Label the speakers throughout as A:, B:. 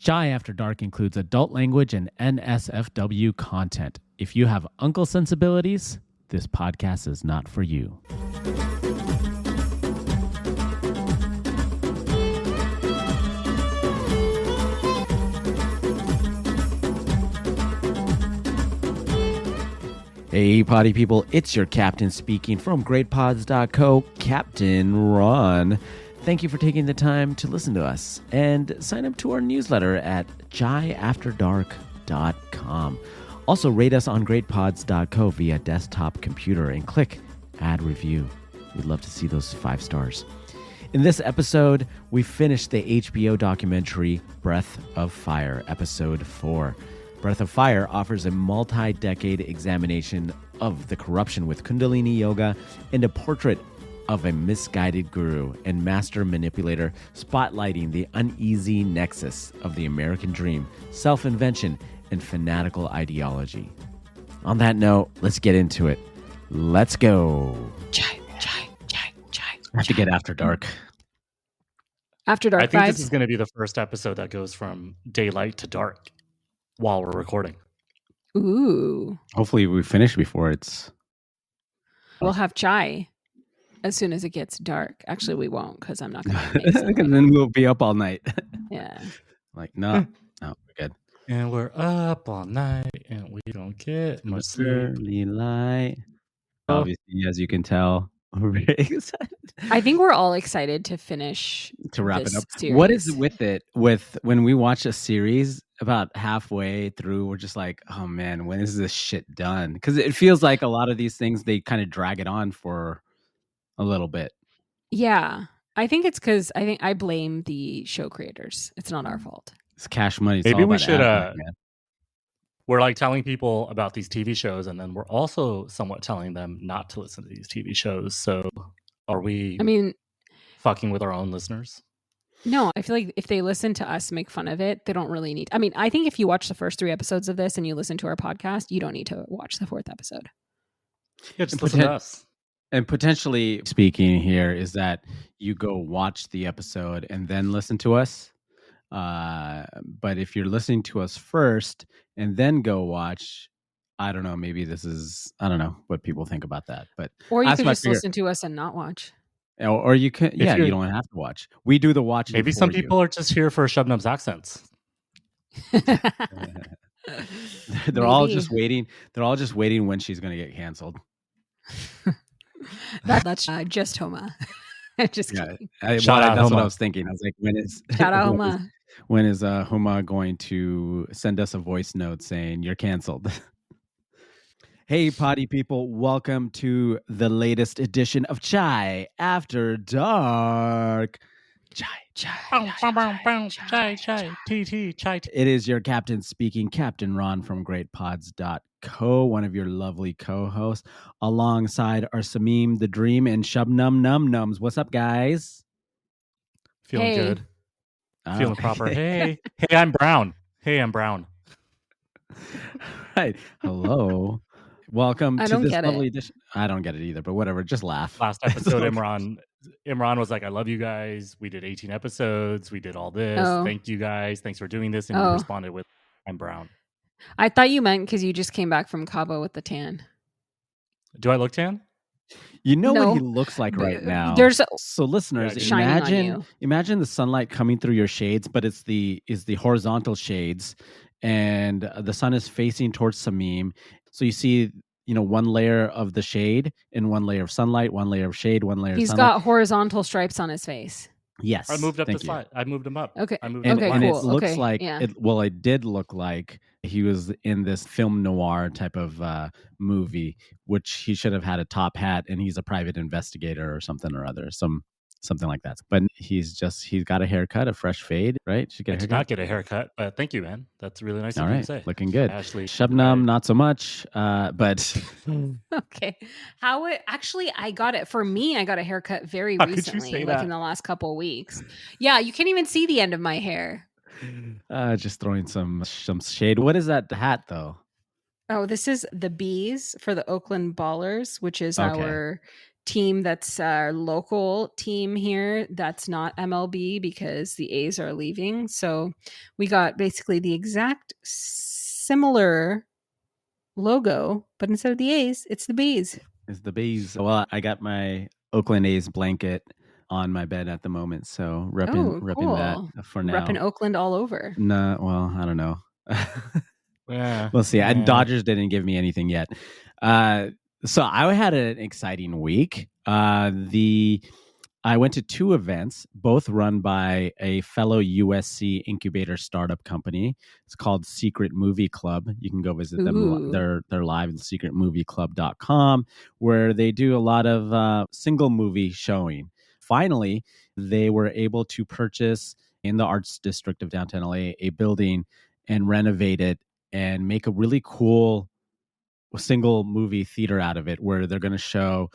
A: Chai After Dark includes adult language and NSFW content. If you have uncle sensibilities, this podcast is not for you. Hey, potty people, it's your captain speaking from greatpods.co, Captain Ron. Thank you for taking the time to listen to us and sign up to our newsletter at chaiafterdark.com. Also, rate us on greatpods.co via desktop computer and click add review. We'd love to see those 5 stars. In this episode, we finished the HBO documentary Breath of Fire, episode 4. Breath of Fire offers a multi-decade examination of the corruption with Kundalini yoga and a portrait of a misguided guru and master manipulator spotlighting the uneasy nexus of the American dream, self-invention, and fanatical ideology. On that note, let's get into it. Let's go.
B: Chai.
A: I have to get After Dark.
B: After Dark
C: I think
B: vibes.
C: this is going to be the first episode that goes from daylight to dark while we're recording.
B: Ooh.
A: Hopefully we finish before it's...
B: We'll have chai as soon as it gets dark. Actually, we won't because I'm not going to make something.
A: And then we'll be up all night.
B: Yeah.
A: Like, no, we're good.
C: And we're up all night and we don't get much sleep.
A: Early light. Obviously, as you can tell, we're very excited.
B: I think we're all excited to finish
A: To wrap it
B: this
A: up.
B: series.
A: What is with it? With when we watch a series, about halfway through, we're just like, oh man, when is this shit done? Because it feels like a lot of these things, they kind of drag it on for a little bit.
B: Yeah. I think it's because I blame the show creators. It's not our fault.
A: It's cash money. It's
C: Maybe
A: all
C: we
A: about
C: should,
A: ad money, man.
C: We're like telling people about these TV shows, and then we're also somewhat telling them not to listen to these TV shows. So are we fucking with our own listeners?
B: No, I feel like if they listen to us make fun of it, they don't really need... I think if you watch the first 3 episodes of this and you listen to our podcast, you don't need to watch the 4th episode.
C: Yeah, just listen to us.
A: And potentially speaking here is that you go watch the episode and then listen to us. But if you're listening to us first and then go watch, I don't know, maybe I don't know what people think about that. But
B: or you could just listen to us and not watch.
A: Or you can, you don't have to watch. We do the watching.
C: Maybe some people are just here for Shubnam's accents.
A: They're all just waiting. They're all just waiting when she's going to get canceled.
B: That's just Homa. Just kidding.
A: That's what I was thinking. I was like, when is
B: Homa?
A: When is Homa going to send us a voice note saying you're canceled? Hey, potty people, welcome to the latest edition of Chai After Dark. Chai. It is your captain speaking, Captain Ron from greatpods.co, one of your lovely co-hosts, alongside our Samim the Dream and Shubnum Num Nums. What's up, guys?
C: Feeling good. Feeling proper. Hey, I'm Brown.
A: Right. Hello. Welcome to this lovely edition. I don't get it either, but whatever. Just laugh.
C: Last episode, Imran was like, I love you guys. We did 18 episodes. We did all this. Thank you guys. Thanks for doing this. And you responded with, I'm Brown.
B: I thought you meant because you just came back from Cabo with the tan.
C: Do I look tan?
A: You know what he looks like right now. So listeners, imagine the sunlight coming through your shades, but it's the horizontal shades, and the sun is facing towards Samim. So you see, one layer of the shade and one layer of sunlight, one layer of shade, one layer of sunlight.
B: He's got horizontal stripes on his face.
A: Yes.
C: I moved up the slide. I moved him up.
B: Okay.
A: And
B: cool.
A: It looks like, it did look like he was in this film noir type of movie, which he should have had a top hat and he's a private investigator or something or other. Something like that. But he's got a haircut, a fresh fade, right?
C: I did not get a haircut, but thank you, man. That's really nice of you to say.
A: Looking good.
C: Ashley,
A: Shubnam, not so much, but...
B: Okay. I got it. For me, I got a haircut very recently, like in the last couple of weeks. Yeah, you can't even see the end of my hair.
A: Just throwing some shade. What is that hat, though?
B: Oh, this is the bees for the Oakland Ballers, which is our team that's our local team here that's not MLB because the A's are leaving. So we got basically the exact similar logo, but instead of the A's, it's the B's.
A: It's the B's. Well, I got my Oakland A's blanket on my bed at the moment, so repping that for now.
B: Repping Oakland all over.
A: No, well, I don't know.
C: Yeah,
A: we'll see. Dodgers didn't give me anything yet. So I had an exciting week. I went to 2 events, both run by a fellow USC incubator startup company. It's called Secret Movie Club. You can go visit them. They're live at secretmovieclub.com, where they do a lot of single movie showing. Finally, they were able to purchase in the arts district of downtown LA a building and renovate it and make a really cool single movie theater out of it, where they're going to show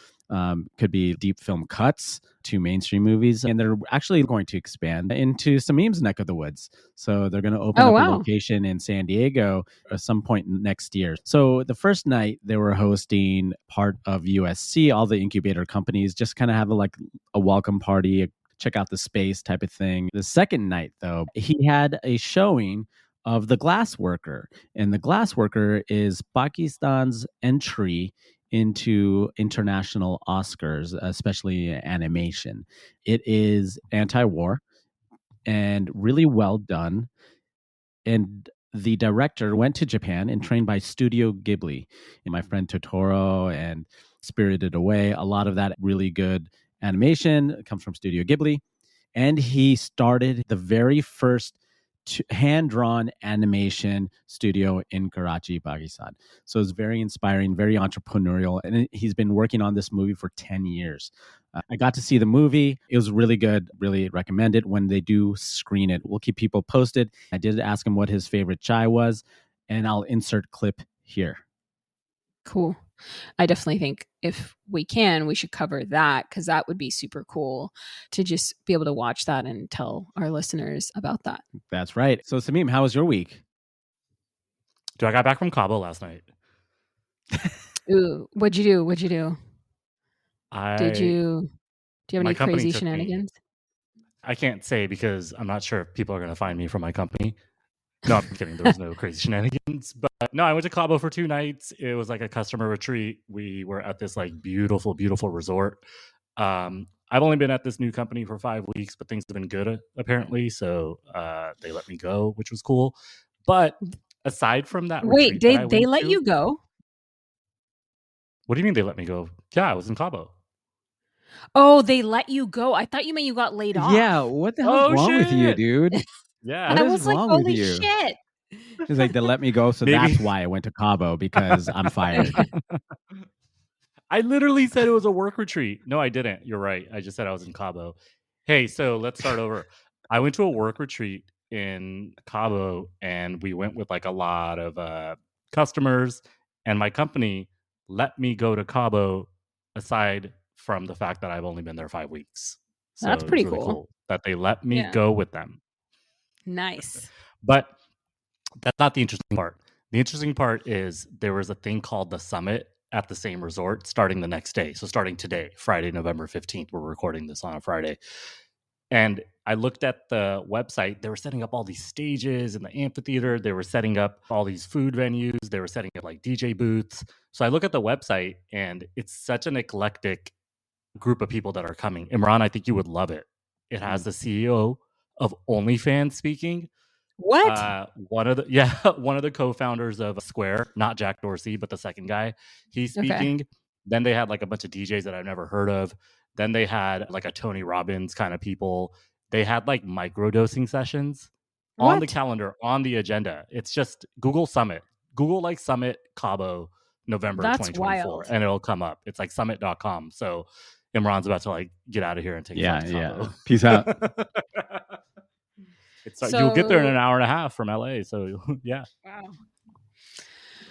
A: could be deep film cuts to mainstream movies, and they're actually going to expand into Samim's neck of the woods. So they're going to open up a location in San Diego at some point next year. So the first night they were hosting part of USC, all the incubator companies, just kind of have a welcome party, check out the space type of thing. The second night, though, he had a showing of The Glass Worker. And The Glass Worker is Pakistan's entry into international Oscars, especially animation. It is anti-war and really well done. And the director went to Japan and trained by Studio Ghibli. And my friend Totoro and Spirited Away, a lot of that really good animation comes from Studio Ghibli. And he started the very first hand-drawn animation studio in Karachi, Pakistan. So it's very inspiring, very entrepreneurial, and he's been working on this movie for 10 years. I got to see the movie. It was really good. Really recommend it when they do screen it. We'll keep people posted. I did ask him what his favorite chai was, and I'll insert clip here.
B: Cool. I definitely think if we can, we should cover that, because that would be super cool to just be able to watch that and tell our listeners about that.
A: That's right. So Samim, how was your week?
C: Dude, I got back from Cabo last night.
B: Ooh, what'd you do? Do you have any crazy shenanigans?
C: I can't say because I'm not sure if people are going to find me from my company. No, I'm kidding. There was no crazy shenanigans. But no, I went to Cabo for 2 nights. It was like a customer retreat. We were at this beautiful, beautiful resort. I've only been at this new company for 5 weeks, but things have been good apparently. So they let me go, which was cool. But aside from that,
B: wait, they let you go?
C: What do you mean they let me go? Yeah, I was in Cabo.
B: Oh, they let you go. I thought you meant you got laid off.
A: Yeah, what the hell is wrong with you, dude?
C: Yeah,
B: I was like, holy shit.
A: It's like, they let me go, so that's why I went to Cabo, because I'm fired.
C: I literally said it was a work retreat. No, I didn't. You're right. I just said I was in Cabo. Hey, so let's start over. I went to a work retreat in Cabo, and we went with a lot of customers, and my company let me go to Cabo aside from the fact that I've only been there 5 weeks. So
B: that's pretty
C: really
B: cool
C: that they let me go with them.
B: Nice.
C: But that's not the interesting part. The interesting part is there was a thing called the Summit at the same resort starting the next day. So starting today, Friday, November 15th, we're recording this on a Friday. And I looked at the website. They were setting up all these stages in the amphitheater. They were setting up all these food venues. They were setting up DJ booths. So I look at the website, and it's such an eclectic group of people that are coming. Imran, I think you would love it. It has the CEO of OnlyFans speaking.
B: What?
C: One of the co-founders of Square, not Jack Dorsey, but the second guy, he's speaking. Okay. Then they had a bunch of DJs that I've never heard of. Then they had a Tony Robbins kind of people. They had microdosing sessions on the calendar, on the agenda. It's just Google Summit. Google Summit Cabo November 2024, wild. And it'll come up. It's summit.com. So Imran's about to get out of here and take a Cabo.
A: Peace out.
C: You'll get there in an hour and a half from LA. So yeah.
B: Wow.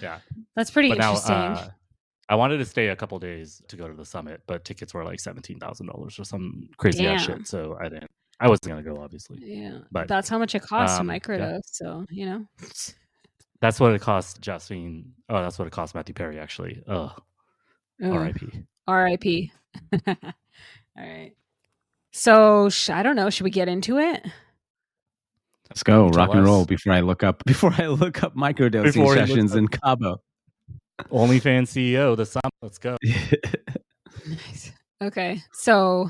C: Yeah.
B: That's pretty interesting.
C: I wanted to stay a couple days to go to the summit, but tickets were $17,000 or some crazy ass shit. So I wasn't gonna go, obviously.
B: Yeah. But that's how much it costs to microdose.
C: Yeah.
B: So
C: that's what it cost Josephine. Oh, that's what it cost Matthew Perry, actually. Oh. R.I.P.
B: R.I.P. All right. So I don't know. Should we get into it?
A: Let's go.
C: You tell
A: Rock and roll
C: us.
A: before I look up microdosing
C: Before he looks
A: sessions
C: up-
A: in Cabo.
C: OnlyFans CEO, the sum. Let's go.
B: Nice. Okay. So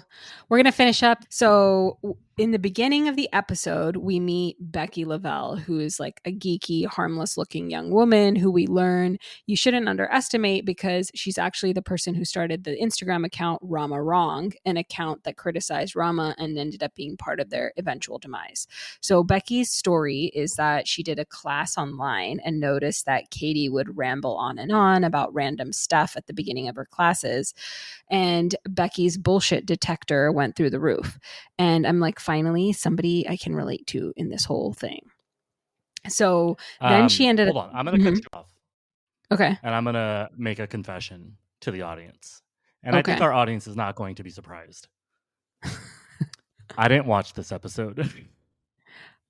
B: we're going to finish up. So in the beginning of the episode, we meet Becky Lavelle, who is like a geeky, harmless looking young woman who we learn you shouldn't underestimate because she's actually the person who started the Instagram account Rama Wrong, an account that criticized Rama and ended up being part of their eventual demise. So Becky's story is that she did a class online and noticed that Katie would ramble on and on about random stuff at the beginning of her classes. And Becky's bullshit detector went through the roof. And I'm like, finally, somebody I can relate to in this whole thing. So then she ended
C: Hold on. I'm going to cut you off.
B: Okay.
C: And I'm going to make a confession to the audience. And I think
B: Okay.
C: our audience is not going to be surprised. I didn't watch this episode.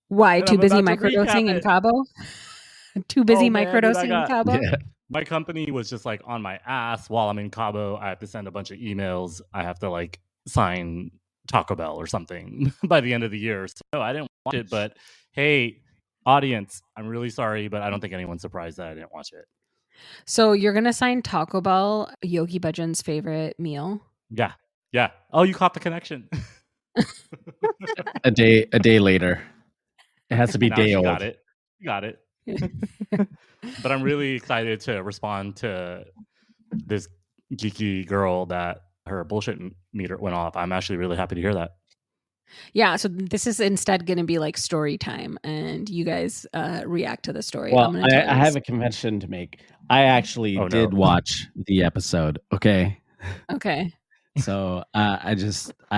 B: Why?
C: And
B: Too
C: I'm
B: busy
C: about to recap
B: microdosing in
C: it.
B: Cabo? Too busy
C: Oh, man, dude,
B: microdosing in Cabo?
A: Yeah.
C: My company was just like on my ass while I'm in Cabo. I have to send a bunch of emails. I have to like sign Taco Bell or something by the end of the year. So I didn't watch it. But hey, audience, I'm really sorry, but I don't think anyone's surprised that I didn't watch it.
B: So you're going to sign Taco Bell, Yogi Bhajan's favorite meal?
C: Yeah. Yeah. Oh, you caught the connection.
A: A day later. It has to be
C: Nah,
A: day
C: she
A: old.
C: got it. You got it. But I'm really excited to respond to this geeky girl that her bullshit meter went off. I'm actually really happy to hear that.
B: Yeah, so this is instead going to be like story time, and you guys react to the story.
A: Well,
B: I'm gonna tell
A: I
B: you
A: have
B: this.
A: a confession to make. I actually
C: Oh, no.
A: did watch the episode. Okay.
B: Okay.
A: So I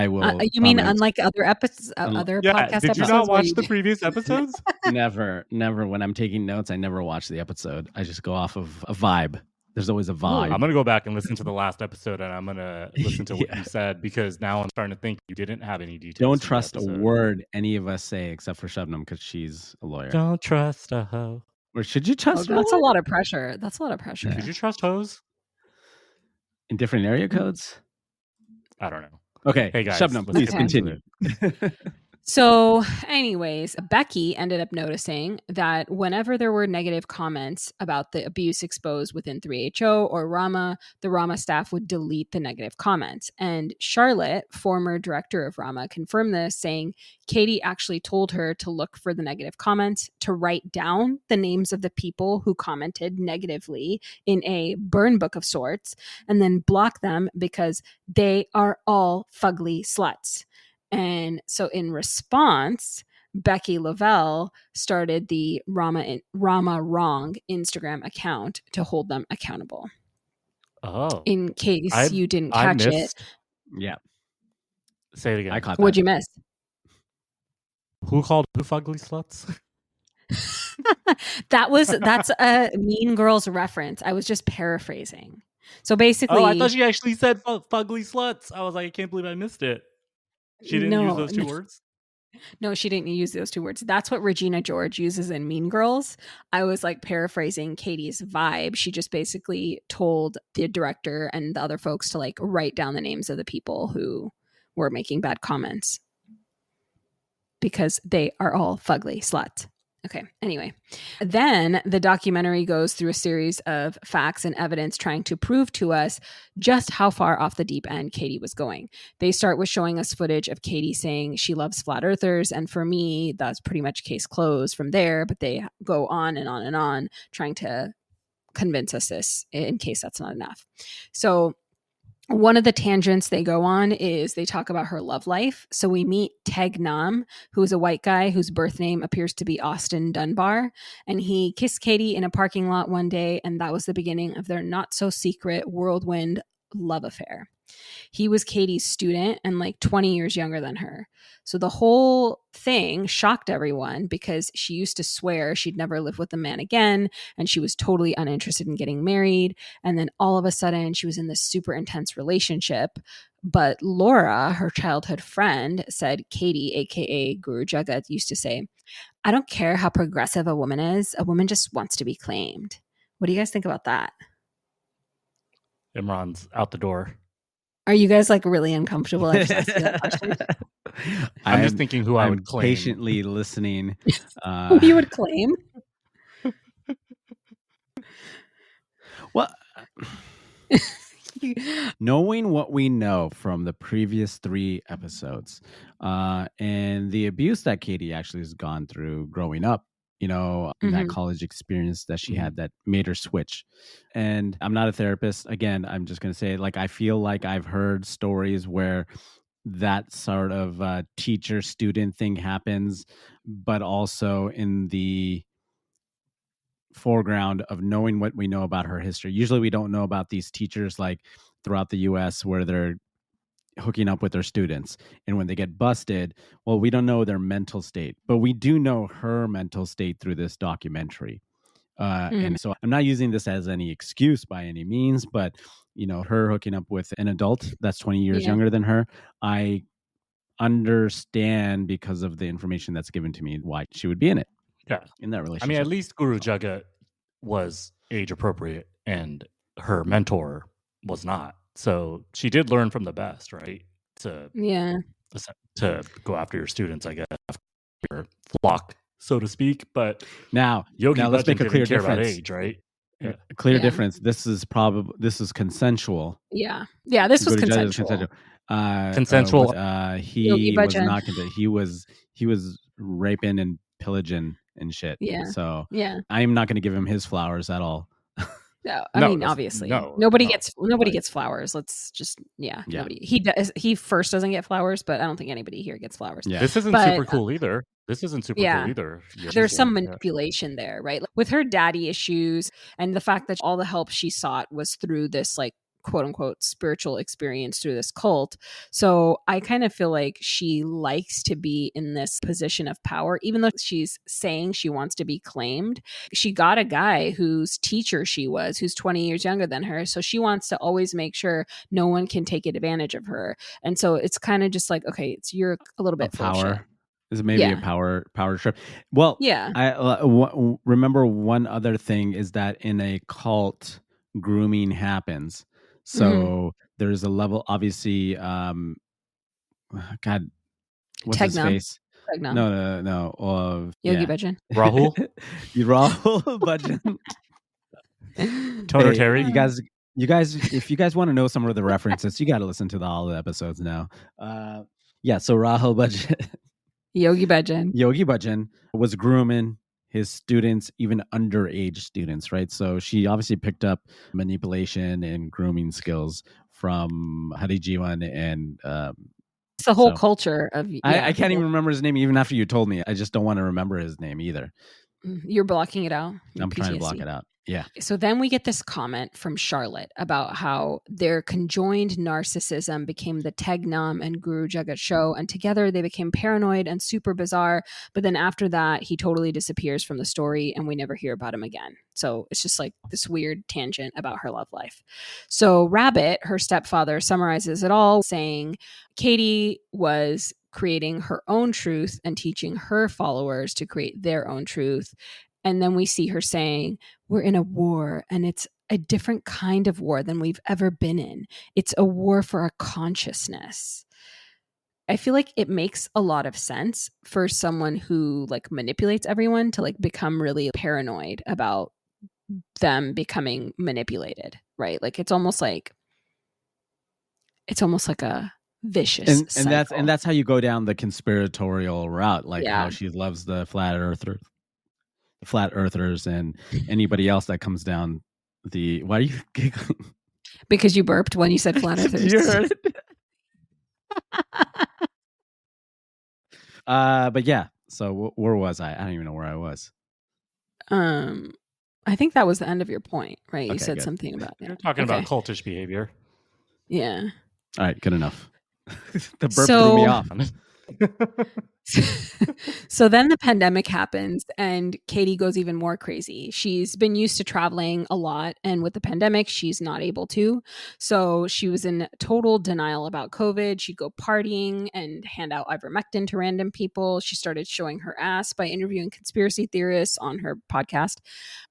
A: will.
B: You mean
A: comment.
B: unlike other episodes, other podcast
C: did you
B: episodes?
C: not
B: where
C: watch the previous episodes?
A: Never. When I'm taking notes, I never watch the episode. I just go off of a vibe. There's always a vibe.
C: I'm going to go back and listen to the last episode, and I'm going to listen to what
A: Yeah.
C: you said, because now I'm starting to think you didn't have any details.
A: Don't
C: from the
A: trust a
C: episode.
A: word any of us say except for Shabnam because she's a lawyer.
C: Don't trust a hoe.
A: Or should you
B: Oh,
A: trust
B: that's a
A: one?
B: lot of pressure. That's a lot of pressure.
C: Should you trust hoes?
A: In different area codes?
C: I don't know.
A: Okay.
C: Hey, guys,
A: Shabnam,
C: let's
A: please
B: get
A: continue.
B: So, anyways, Becky ended up noticing that whenever there were negative comments about the abuse exposed within 3HO or Rama, the Rama staff would delete the negative comments. And Charlotte, former director of Rama, confirmed this, saying Katie actually told her to look for the negative comments, to write down the names of the people who commented negatively in a burn book of sorts, and then block them because they are all fugly sluts. And so in response, Becky Lavelle started the Rama Wrong Instagram account to hold them accountable.
C: Oh.
B: In case you didn't catch it.
A: Yeah.
C: Say it again.
A: I caught
B: What'd
A: that.
B: you miss?
C: Who called who fugly sluts?
B: That's a Mean Girls reference. I was just paraphrasing. So basically,
C: Oh, I thought she actually said fugly sluts. I was like, I can't believe I missed it. She didn't use those two words?
B: No, she didn't use those two words. That's what Regina George uses in Mean Girls. I was like paraphrasing Katie's vibe. She just basically told the director and the other folks to like write down the names of the people who were making bad comments because they are all fugly sluts. Okay, anyway. Then the documentary goes through a series of facts and evidence trying to prove to us just how far off the deep end Katie was going. They start with showing us footage of Katie saying she loves flat earthers. And for me, that's pretty much case closed from there. But they go on and on and on trying to convince us this in case that's not enough. So one of the tangents they go on is they talk about her love life. So we meet Teg Nam, who is a white guy whose birth name appears to be Austin Dunbar. And he kissed Katie in a parking lot one day. And that was the beginning of their not so secret whirlwind love affair. He was Katie's student and like 20 years younger than her. So the whole thing shocked everyone because she used to swear she'd never live with a man again. And she was totally uninterested in getting married. And then all of a sudden she was in this super intense relationship. But Laura, her childhood friend, said Katie, aka Guru Jagat, used to say, I don't care how progressive a woman is. A woman just wants to be claimed. What do you guys think about that?
C: Imran's out the door.
B: Are you guys like really uncomfortable? I just asked you that question.
C: I'm just thinking who I would claim.
A: Patiently listening.
B: Who you would claim?
A: Well, knowing what we know from the previous 3 episodes, and the abuse that Katie actually has gone through growing up, that college experience that she had that made her switch. And I'm not a therapist. Again, I'm just going to say, like, I feel like I've heard stories where that sort of teacher-student thing happens, but also in the foreground of knowing what we know about her history. Usually we don't know about these teachers like throughout the US where they're hooking up with their students, and when they get busted, well, we don't know their mental state, but we do know her mental state through this documentary. And so I'm not using this as any excuse by any means, but her hooking up with an adult that's 20 years younger than her, I understand because of the information that's given to me why she would be in it.
C: Yeah.
A: In that relationship.
C: I mean, at least Guru Jagat was age appropriate and her mentor was not. So she did learn from the best, right? To go after your students, I guess, your flock, so to speak. But
A: now
C: Yogi
A: let's make a clear
C: care
A: difference.
C: about age, right?
A: Yeah. Clear difference. This is consensual.
B: Yeah. This was consensual.
C: Consensual.
A: He was not consensual. He was raping and pillaging and shit.
B: Yeah.
A: So I'm not going to give him his flowers at all.
B: No, I mean, obviously, nobody gets flowers. Let's just, nobody. He first doesn't get flowers, but I don't think anybody here gets flowers.
C: Yeah. This isn't super cool either. This isn't super cool either.
B: There's some manipulation there, right? With her daddy issues and the fact that all the help she sought was through this, like, quote unquote spiritual experience through this cult. So I kind of feel like she likes to be in this position of power, even though she's saying she wants to be claimed. She got a guy whose teacher she was, who's 20 years younger than her. So she wants to always make sure no one can take advantage of her. And so it's kind of just like, okay, you're a little bit
A: power. This is maybe a power trip. Well, I remember one other thing is that in a cult, grooming happens. So there's a level, obviously, God, what's his face? No.
B: Yogi Bhajan.
C: Rahul
A: Bhajan.
C: Toner Terry.
A: You guys, if you guys want to know some of the references, you got to listen to all the episodes now. So Rahul Bhajan.
B: Yogi
A: Bhajan was grooming his students, even underage students, right? So she obviously picked up manipulation and grooming skills from Hari Jiwan and
B: it's the whole culture of.
A: I can't even remember his name even after you told me. I just don't want to remember his name either.
B: You're blocking it out.
A: I'm trying to block it out. Yeah.
B: So then we get this comment from Charlotte about how their conjoined narcissism became the Tegnam and Guru Jagat show, and together they became paranoid and super bizarre. But then after that, he totally disappears from the story and we never hear about him again. So it's just like this weird tangent about her love life. So Rabbit, her stepfather, summarizes it all saying Katie was creating her own truth and teaching her followers to create their own truth. And then we see her saying, we're in a war, and it's a different kind of war than we've ever been in. It's a war for our consciousness. I feel like it makes a lot of sense for someone who like manipulates everyone to like become really paranoid about them becoming manipulated, right? Like it's almost like a vicious cycle.
A: And that's how you go down the conspiratorial route, like how she loves the flat earthers and anybody else that comes down the. Why are you giggling?
B: Because you burped when you said flat earthers.
A: You heard it. But yeah, so where was I? I don't even know where I was.
B: I think that was the end of your point, right? You said
A: good.
B: something about
C: You're talking about cultish behavior.
B: Yeah.
A: All right, good enough. The burp threw me off.
B: So then the pandemic happens and Katie goes even more crazy. She's been used to traveling a lot, and with the pandemic, she's not able to. So she was in total denial about COVID. She'd go partying and hand out ivermectin to random people. She started showing her ass by interviewing conspiracy theorists on her podcast.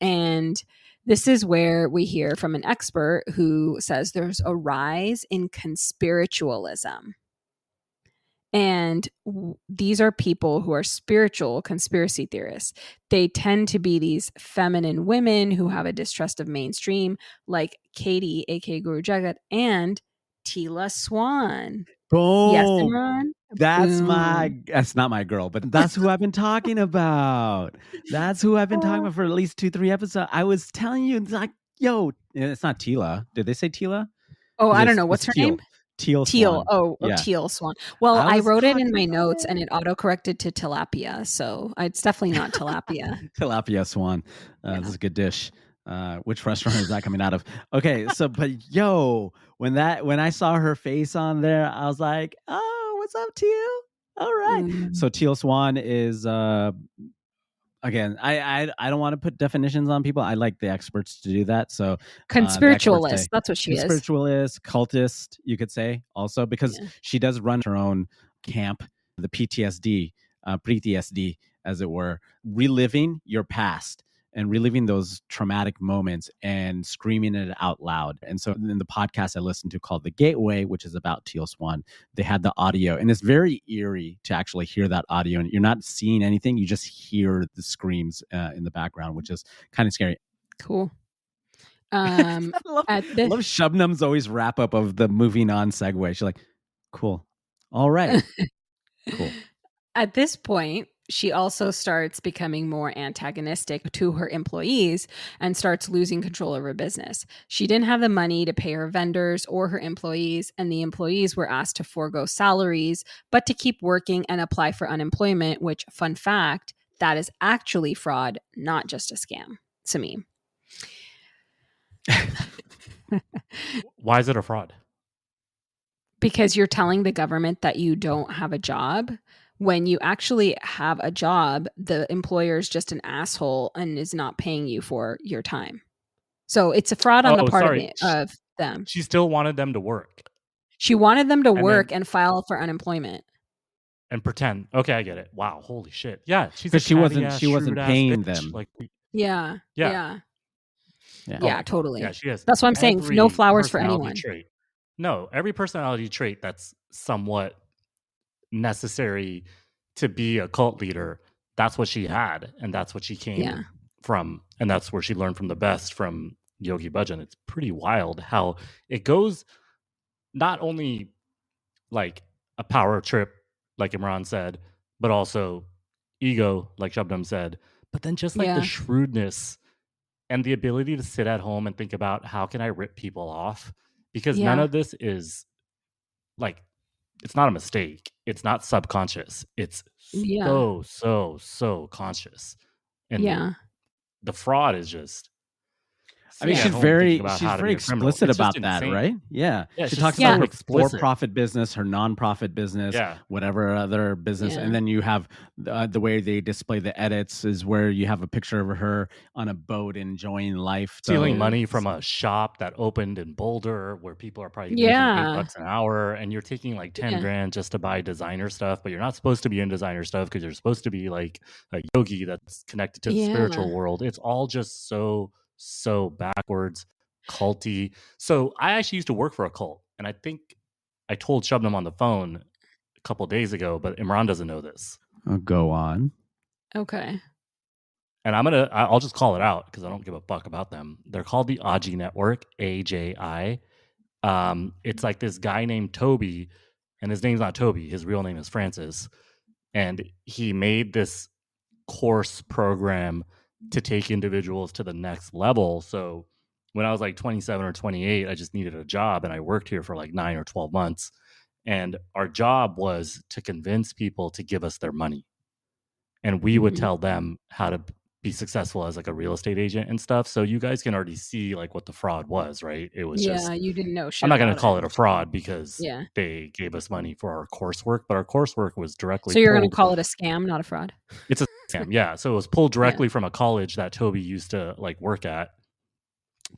B: And This is where we hear from an expert who says there's a rise in conspiritualism. And these are people who are spiritual conspiracy theorists. They tend to be these feminine women who have a distrust of mainstream, like Katie, aka Guru Jagat, and Tila Swan. Yes,
A: Boom.
B: Imran?
A: That's
B: Boom.
A: that's not my girl, but that's who I've been talking about. That's who I've been talking about for at least 2-3 episodes. I was telling you, it's like, yo, it's not Tila. Did they say Tila?
B: Oh, I don't know.
A: It's
B: What's her
A: Teal.
B: name?
A: Teal
B: Teal.
A: Swan.
B: Oh,
A: Yeah.
B: Teal Swan. Well,
A: I
B: I
A: was
B: wrote it in
A: talking
B: my
A: about
B: notes
A: it.
B: and it auto-corrected to tilapia. So it's definitely not tilapia.
A: Tilapia Swan.
B: Yeah.
A: This is a good dish. Which restaurant is that coming out of? Okay, so but yo, when I saw her face on there, I was like, oh, what's up, Teal? All right. So Teal Swan is again, I don't want to put definitions on people. I like the experts to do that. So
B: Conspiritualist. That's what she is.
A: Conspiritualist, cultist, you could say also, because she does run her own camp, the PTSD, as it were, reliving your past and reliving those traumatic moments and screaming it out loud. And so in the podcast I listened to called The Gateway, which is about Teal Swan, they had the audio, and it's very eerie to actually hear that audio. And you're not seeing anything, you just hear the screams in the background, which is kind of scary.
B: Cool.
A: I love Shubnam's always wrap up of the moving on segue. She's like, cool. All right. Cool.
B: At this point, she also starts becoming more antagonistic to her employees and starts losing control of her business. She didn't have the money to pay her vendors or her employees, and the employees were asked to forego salaries, but to keep working and apply for unemployment, which, fun fact, that is actually fraud, not just a scam. Samim.
C: Why is it a fraud?
B: Because you're telling the government that you don't have a job. When you actually have a job, the employer is just an asshole and is not paying you for your time. So it's a fraud on the part of them.
C: She still wanted them to work.
B: She wanted them to work and file for unemployment.
C: And pretend. Okay, I get it. Wow, holy shit. Yeah,
A: because she wasn't paying them.
C: Like,
B: yeah, totally.
C: Yeah, she has.
B: That's what I'm saying. No flowers for anyone.
C: No, every personality trait that's somewhat necessary to be a cult leader, that's what she had, and that's what she came from, and that's where she learned from the best from Yogi Bhajan. It's pretty wild how it goes, not only like a power trip, like Imran said, but also ego, like Shabnam said, but then just like the shrewdness and the ability to sit at home and think about how can I rip people off, because none of this is like, it's not a mistake. It's not subconscious. It's so conscious. And the fraud is just,
A: I mean, she's very explicit about that, right? Yeah. She talks about her for-profit business, her non-profit business, whatever other business. And then you have the way they display the edits is where you have a picture of her on a boat enjoying life.
C: Stealing money from a shop that opened in Boulder where people are probably making $8 an hour, and you're taking like 10 grand just to buy designer stuff, but you're not supposed to be in designer stuff because you're supposed to be like a yogi that's connected to the spiritual world. It's all just so backwards, culty. So I actually used to work for a cult, and I think I told Shabnam on the phone a couple of days ago, but Imran doesn't know this.
A: Go on.
B: Okay.
C: And I'll just call it out because I don't give a fuck about them. They're called the Aji Network, AJI. It's like this guy named Toby, and his name's not Toby. His real name is Francis. And he made this course program to take individuals to the next level. So when I was like 27 or 28, I just needed a job, and I worked here for like 9 or 12 months. And our job was to convince people to give us their money. And we would tell them how to be successful as like a real estate agent and stuff. So you guys can already see like what the fraud was, right? It was
B: you didn't know shit.
C: I'm not going to call it a fraud because they gave us money for our coursework, but our coursework was directly.
B: So you're going to call it a scam, not a fraud?
C: It's a scam, yeah. So it was pulled directly from a college that Toby used to like work at.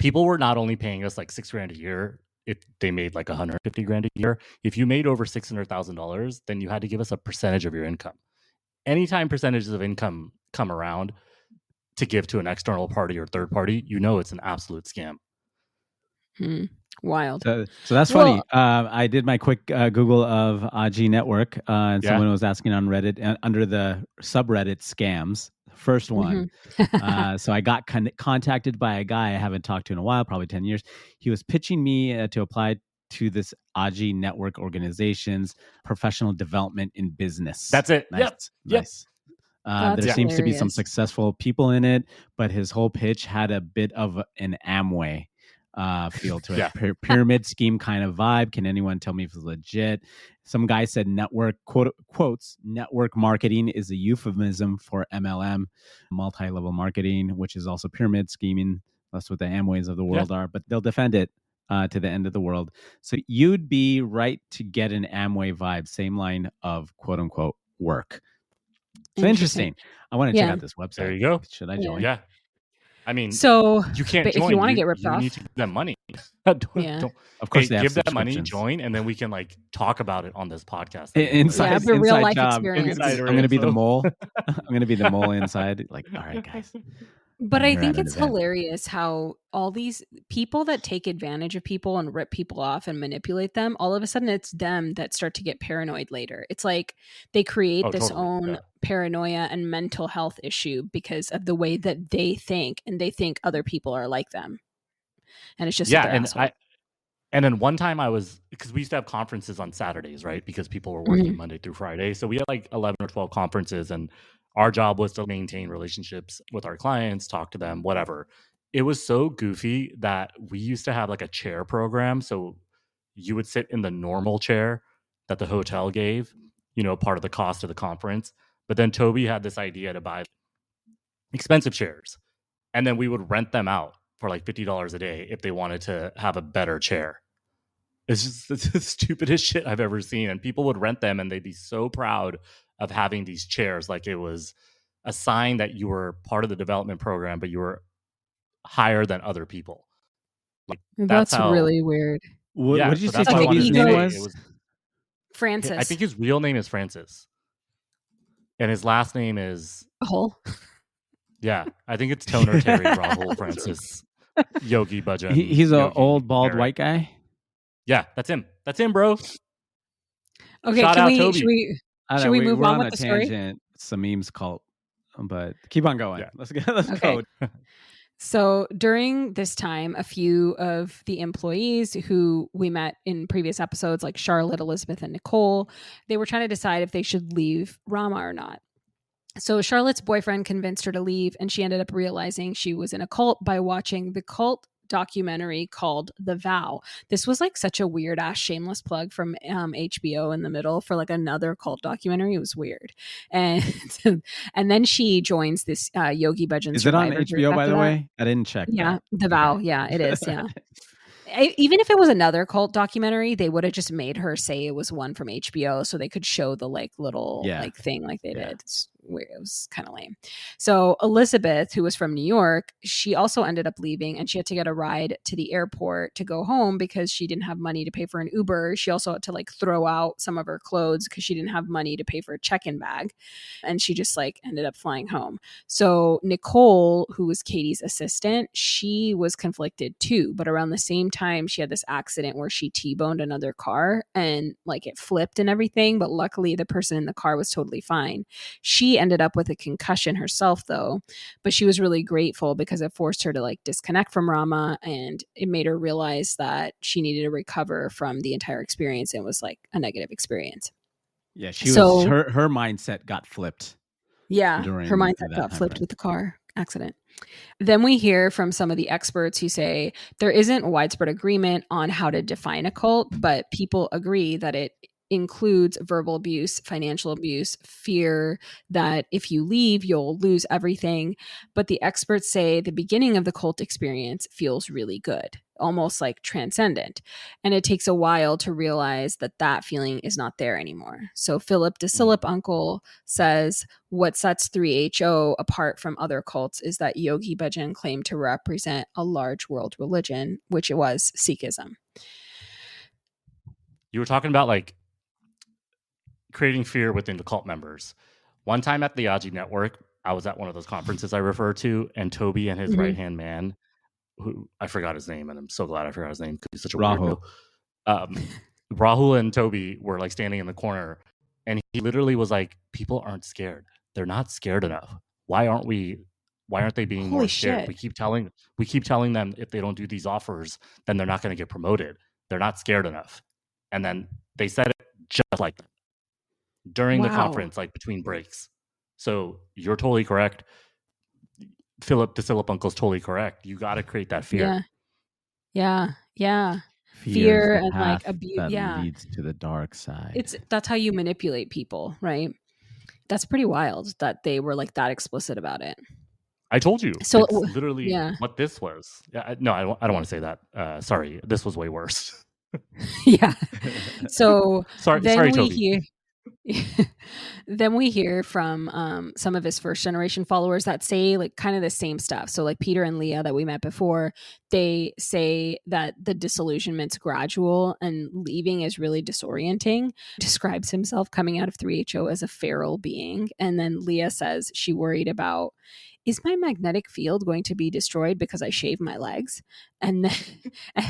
C: People were not only paying us like $6,000 a year. If they made like $150,000 a year, if you made over $600,000, then you had to give us a percentage of your income. Anytime percentages of income come around, to give to an external party or third party, you know it's an absolute scam.
B: Wild.
A: So that's funny. I did my quick Google of AG Network, and someone was asking on Reddit under the subreddit scams. First one. So I got contacted by a guy I haven't talked to in a while, probably 10 years. He was pitching me to apply to this AG Network organization's professional development in business.
C: That's it.
A: Nice.
C: Yep.
A: There seems to be some successful people in it, but his whole pitch had a bit of an Amway feel to it. Pyramid scheme kind of vibe. Can anyone tell me if it's legit? Some guy said network quotes network marketing is a euphemism for MLM, multi-level marketing, which is also pyramid scheming. That's what the Amways of the world are, but they'll defend it to the end of the world. So you'd be right to get an Amway vibe, same line of quote unquote work. So interesting. I want to check out this website.
C: There you go.
A: Should I join?
C: Yeah. I mean,
B: so
C: you can't
B: but
C: join.
B: If you want to get ripped off,
C: you need to give them money. Don't,
A: of course, they have
C: give that money, join, and then we can like talk about it on this podcast.
A: Inside
B: real life
A: job.
B: experience.
A: I'm going to be the mole. I'm going to be the mole inside. Like, all right, guys.
B: But I think it's hilarious how all these people that take advantage of people and rip people off and manipulate them, all of a sudden it's them that start to get paranoid later. It's like they create this own paranoia and mental health issue because of the way that they think, and they think other people are like them. And it's just
C: and then one time because we used to have conferences on Saturdays, right? Because people were working Monday through Friday. So we had like 11 or 12 conferences, and our job was to maintain relationships with our clients, talk to them, whatever. It was so goofy that we used to have like a chair program. So you would sit in the normal chair that the hotel gave, part of the cost of the conference. But then Toby had this idea to buy expensive chairs, and then we would rent them out for like $50 a day if they wanted to have a better chair. It's the stupidest shit I've ever seen. And people would rent them, and they'd be so proud of having these chairs, like it was a sign that you were part of the development program, but you were higher than other people. Like
B: that's really weird.
A: What did you say Toby's name was?
B: Francis.
C: I think his real name is Francis, and his last name is
B: Rahul.
C: Yeah, I think it's Toner Terry Rahul Francis Yogi Bhajan.
A: He's an old bald white guy.
C: Yeah, that's him. That's him, bro.
B: Okay, should we move on with the story?
A: Samim's cult, but keep on going. Yeah. Let's go.
B: So during this time, a few of the employees who we met in previous episodes, like Charlotte, Elizabeth, and Nicole, they were trying to decide if they should leave Rama or not. So Charlotte's boyfriend convinced her to leave, and she ended up realizing she was in a cult by watching the cult documentary called The Vow. This was like such a weird ass shameless plug from HBO in the middle for like another cult documentary. It was weird. And then she joins this Yogi Bhajan.
A: Is it on HBO, by the way? I didn't check.
B: Yeah, The Vow. Yeah, it is. Yeah. Even if it was another cult documentary, they would have just made her say it was one from HBO so they could show the like little like thing like they did. It's weird. It was kind of lame. So Elizabeth, who was from New York, she also ended up leaving, and she had to get a ride to the airport to go home because she didn't have money to pay for an Uber. She also had to like throw out some of her clothes because she didn't have money to pay for a check-in bag, and she just like ended up flying home. So Nicole, who was Katie's assistant, she was conflicted too, but around the same time she had this accident where she T-boned another car and like it flipped and everything, but luckily the person in the car was totally fine. She ended up with a concussion herself though, but she was really grateful because it forced her to like disconnect from Rama, and it made her realize that she needed to recover from the entire experience. It was like a negative experience.
A: Yeah, her mindset got flipped.
B: Yeah, her mindset got flipped with the car accident. Then we hear from some of the experts who say there isn't widespread agreement on how to define a cult, but people agree that it includes verbal abuse, financial abuse, fear that if you leave, you'll lose everything. But the experts say the beginning of the cult experience feels really good, almost like transcendent. And it takes a while to realize that that feeling is not there anymore. So Philip DeSillip Uncle says what sets 3HO apart from other cults is that Yogi Bhajan claimed to represent a large world religion, which it was Sikhism.
C: You were talking about like creating fear within the cult members. One time at the AG Network, I was at one of those conferences I refer to, and Toby and his
B: Mhm.
C: right-hand man, who I forgot his name, and I'm so glad I forgot his name because he's such a
A: Rahul.
C: weirdo. Rahul and Toby were like standing in the corner, and he literally was like, "People aren't scared. They're not scared enough. Why aren't they being
B: Holy
C: more scared?
B: shit.
C: We keep telling them if they don't do these offers, then they're not going to get promoted. They're not scared enough." And then they said it just like that during the
B: Wow.
C: conference, like between breaks. So you're totally correct. Philip Uncle's totally correct. You got to create that fear.
B: Yeah.
A: Fear is
B: Fear
A: the
B: and like
A: path
B: abuse.
A: that
B: Yeah.
A: leads to the dark side.
B: That's how you manipulate people, right? That's pretty wild that they were like that explicit about it.
C: I told you.
B: So
C: It's literally
B: yeah.
C: what this was. Yeah, no, I don't want to say that. Sorry, this was way worse.
B: Yeah. So
C: sorry, Toby.
B: Then we hear from some of his first generation followers that say like kind of the same stuff. So like Peter and Leah that we met before, they say that the disillusionment's gradual and leaving is really disorienting. Describes himself coming out of 3HO as a feral being. And then Leah says she worried about, is my magnetic field going to be destroyed because I shave my legs? And then,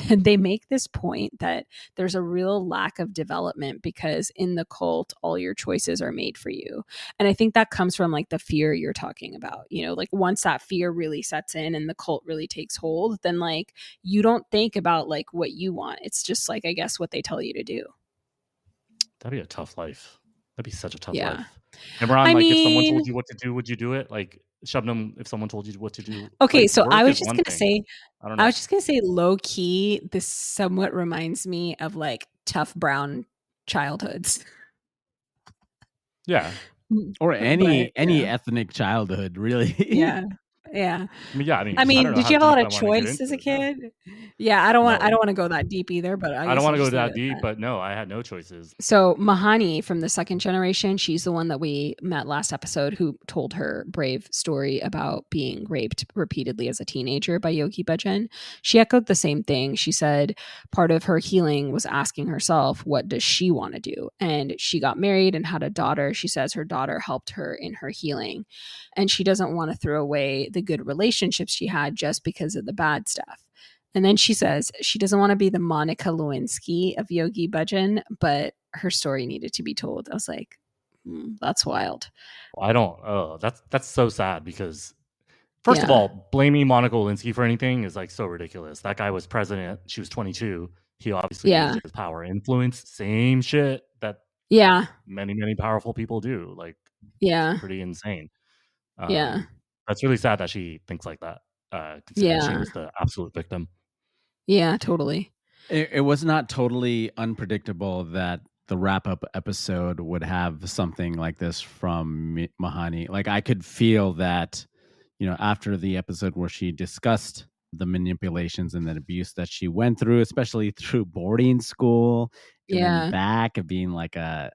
B: and they make this point that there's a real lack of development because in the cult, all your choices are made for you. And I think that comes from like the fear you're talking about. You know, like once that fear really sets in and the cult really takes hold, then like you don't think about like what you want. It's just like, I guess, what they tell you to do.
C: That'd be a tough life. That'd be such a tough
B: Yeah.
C: life. Remember on
B: I
C: like if someone
B: mean-
C: told you what to do, would you do it? Like Shubnam, if someone told you what to do.
B: Okay,
C: like,
B: so
C: work
B: I was
C: is
B: just
C: one
B: gonna
C: thing.
B: say,
C: I don't know.
B: I was just gonna say, low key, this somewhat reminds me of like tough brown childhoods.
C: Yeah.
A: Or any
B: But, yeah.
A: ethnic childhood, really.
B: Yeah. Yeah.
C: I mean, yeah. I
B: I mean,
C: don't know
B: did
C: how
B: you have a lot
C: deep
B: of
C: I wanna get
B: choice as a
C: into it.
B: kid? Yeah, I don't want
C: No.
B: to go that deep either, but
C: I don't
B: want to
C: go that deep, but no, I had no choices.
B: So Mahani from the second generation, she's the one that we met last episode who told her brave story about being raped repeatedly as a teenager by Yogi Bhajan. She echoed the same thing. She said part of her healing was asking herself, what does she want to do? And she got married and had a daughter. She says her daughter helped her in her healing. And she doesn't want to throw away the good relationships she had just because of the bad stuff. And then she says she doesn't want to be the Monica Lewinsky of Yogi Bhajan, but her story needed to be told. I was like, that's wild.
C: I don't. Oh, that's so sad because first of all, blaming Monica Lewinsky for anything is like so ridiculous. That guy was president. She was 22. He obviously used his power, influence, same shit that many powerful people do. Like, pretty insane. That's really sad that she thinks like that. Considering she was the absolute victim.
B: Yeah, totally.
A: It was not totally unpredictable that the wrap-up episode would have something like this from Mahani. Like I could feel that, you know, after the episode where she discussed the manipulations and the abuse that she went through, especially through boarding school, and then back of being like I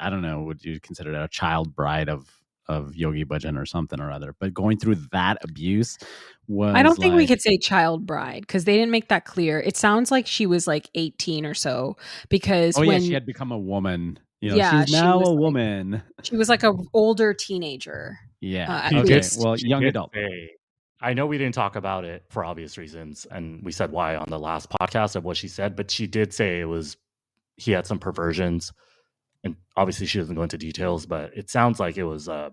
A: don't know, would you consider it a child bride of Yogi Bhajan or something or other? But going through that abuse was,
B: I don't think we could say child bride because they didn't make that clear. It sounds like she was like 18 or so because
A: she had become a woman. You know, she's now a woman.
B: She was like an older teenager.
A: Yeah. Okay. Well, young adult.
C: I know we didn't talk about it for obvious reasons, and we said why on the last podcast of what she said, but she did say he had some perversions, and obviously she doesn't go into details, but it sounds like it wasn't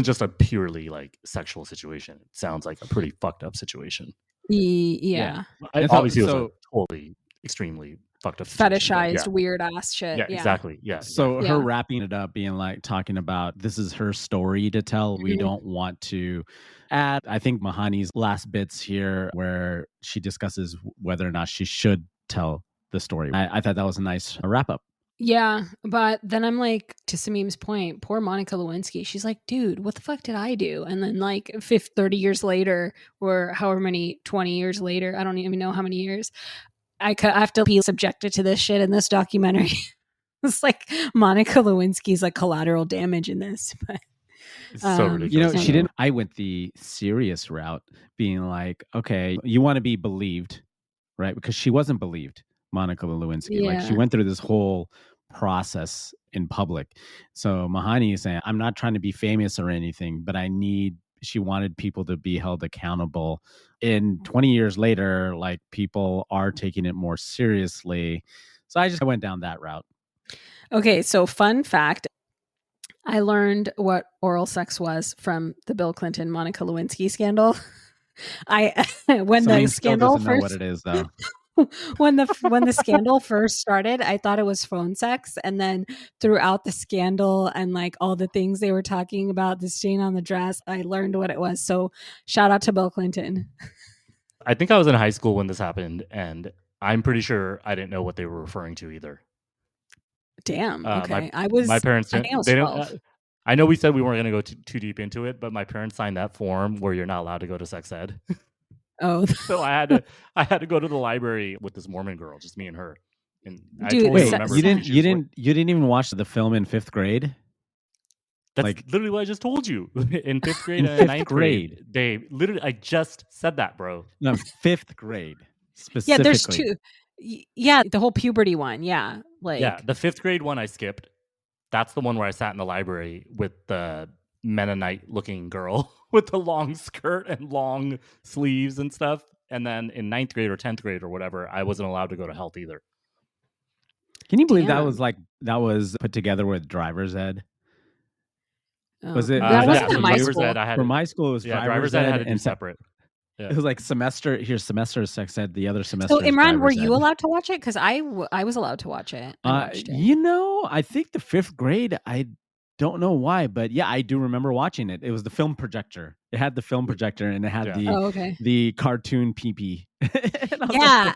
C: just a purely like sexual situation. It sounds like a pretty fucked up situation.
B: Yeah.
C: Obviously it was a totally extremely fucked up situation,
B: fetishized weird ass shit.
C: Yeah, exactly. Yeah.
A: So her wrapping it up, being like talking about this is her story to tell. We don't want to add, I think, Mahani's last bits here where she discusses whether or not she should tell the story. I thought that was a nice wrap up.
B: Yeah, but then I'm like, to Sameem's point, poor Monica Lewinsky, she's like, dude, what the fuck did I do? And then like 30 years later, or however many, 20 years later, I don't even know how many years, I have to be subjected to this shit in this documentary. It's like Monica Lewinsky's like collateral damage in this. But
C: it's so ridiculous.
A: You know, she didn't. I went the serious route, being like, okay, you want to be believed, right? Because she wasn't believed. Monica Lewinsky. Like she went through this whole process in public. So Mahani is saying, I'm not trying to be famous or anything, but she wanted people to be held accountable. And 20 years later, like, people are taking it more seriously. So I went down that route.
B: Okay, so fun fact. I learned what oral sex was from the Bill Clinton Monica Lewinsky scandal. When the scandal
A: know what it is, though.
B: when the scandal first started, I thought it was phone sex, and then throughout the scandal and like all the things they were talking about, the stain on the dress, I learned what it was. So shout out to Bill Clinton.
C: I think I was in high school when this happened, and I'm pretty sure I didn't know what they were referring to either.
B: Damn. Okay,
C: my parents
B: I
C: didn't.
B: think I was
C: They
B: 12.
C: don't. I know we said we weren't going to go too deep into it, but my parents signed that form where you're not allowed to go to sex ed.
B: Oh,
C: So I had to go to the library with this Mormon girl, just me and her. And I
B: Dude,
C: totally
B: wait,
C: remember
A: you
C: thinking
A: didn't even watch the film in 5th grade?
C: That's
A: like-
C: literally what I just told you. In 5th grade
A: In
C: and
A: 5th
C: 9th
A: grade.
C: grade, Dave. Literally, I just said that, bro.
A: No, 5th grade
B: yeah,
A: specifically.
B: there's two. Yeah, the whole puberty one. Yeah, like
C: Yeah, the 5th grade one I skipped. That's the one where I sat in the library with the Mennonite-looking girl with the long skirt and long sleeves and stuff. And then in 9th grade or 10th grade or whatever, I wasn't allowed to go to health either.
A: Can you believe
B: Damn.
A: that was put together with driver's ed? Was it?
B: That
A: was
B: wasn't
A: that
B: in my
C: driver's
B: school.
C: ed, I had
A: For
C: to-
A: my school, it was
C: yeah,
A: driver's
C: ed
A: ed
C: had to do
A: and
C: separate. Yeah.
A: It was like semester is sex ed, the other semester.
B: So
A: is
B: Imran, were
A: driver's
B: you
A: ed.
B: allowed to watch it? Because I was allowed to watch it. I watched it.
A: I think the 5th grade, I don't know why, but yeah, I do remember watching it. It was the film projector. It had the film projector and it had
B: Yeah.
A: the cartoon pee-pee.
B: Yeah,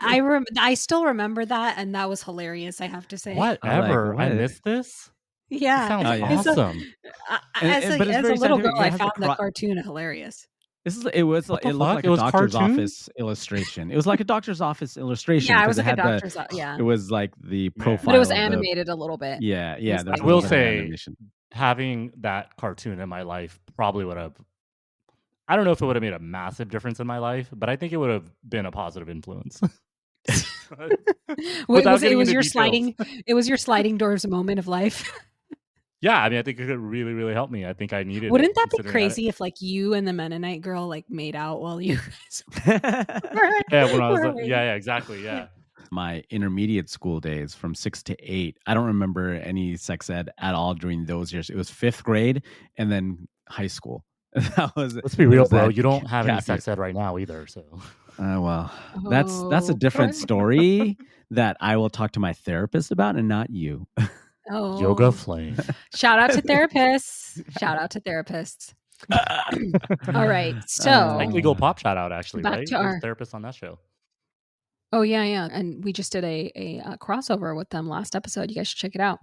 B: I still remember that, and that was hilarious. I have to say.
C: Whatever. I
A: what?
C: missed this?
B: Yeah.
C: Sounds
A: Oh, yeah.
C: awesome.
A: But it's
B: As a
A: very
B: little
A: scientific.
B: girl,
A: You
B: I
A: had to
B: found the cartoon hilarious.
A: It looked
C: fuck?
A: like
C: It
A: a
C: was
A: doctor's
C: cartoon?
A: office illustration. It was like a doctor's office illustration.
B: Yeah, it was
A: 'cause
B: like a
A: had
B: doctor's. Yeah,
A: It was like the profile.
B: but it was
A: of the-
B: animated a little bit.
A: Yeah.
B: was
A: There
B: like-
A: was
C: I will
A: a little bit of
C: say-
A: animation.
C: Having that cartoon in my life probably would have, I don't know if it would have made a massive difference in my life, but I think it would have been a positive influence.
B: It
C: Without
B: was
C: getting into
B: your
C: details.
B: sliding. It was your sliding doors moment of life.
C: Yeah, I mean, I think it could really, really help me. I think I needed it.
B: Wouldn't that be
C: considering
B: crazy if like you and the Mennonite girl like made out while you guys
C: Yeah, when I was,
B: were waiting?
C: yeah, exactly, yeah.
A: My intermediate school days from 6 to 8, I don't remember any sex ed at all during those years. It was 5th grade and then high school. That was.
C: Let's be real,
A: was
C: bro.
A: that
C: You don't have any
A: gap
C: sex ed right now either, so.
A: Well, that's a
B: Oh,
A: different
B: poor-
A: story that I will talk to my therapist about, and not you.
B: Oh,
C: Yoga flame.
B: Shout out to therapists. Shout out to therapists. All right, so
C: Mike Legal Pop shout out, actually,
B: Back
C: right?
B: to
C: He was
B: our-
C: a therapist on that show.
B: oh yeah, and we just did a crossover with them last episode. You guys should check it out.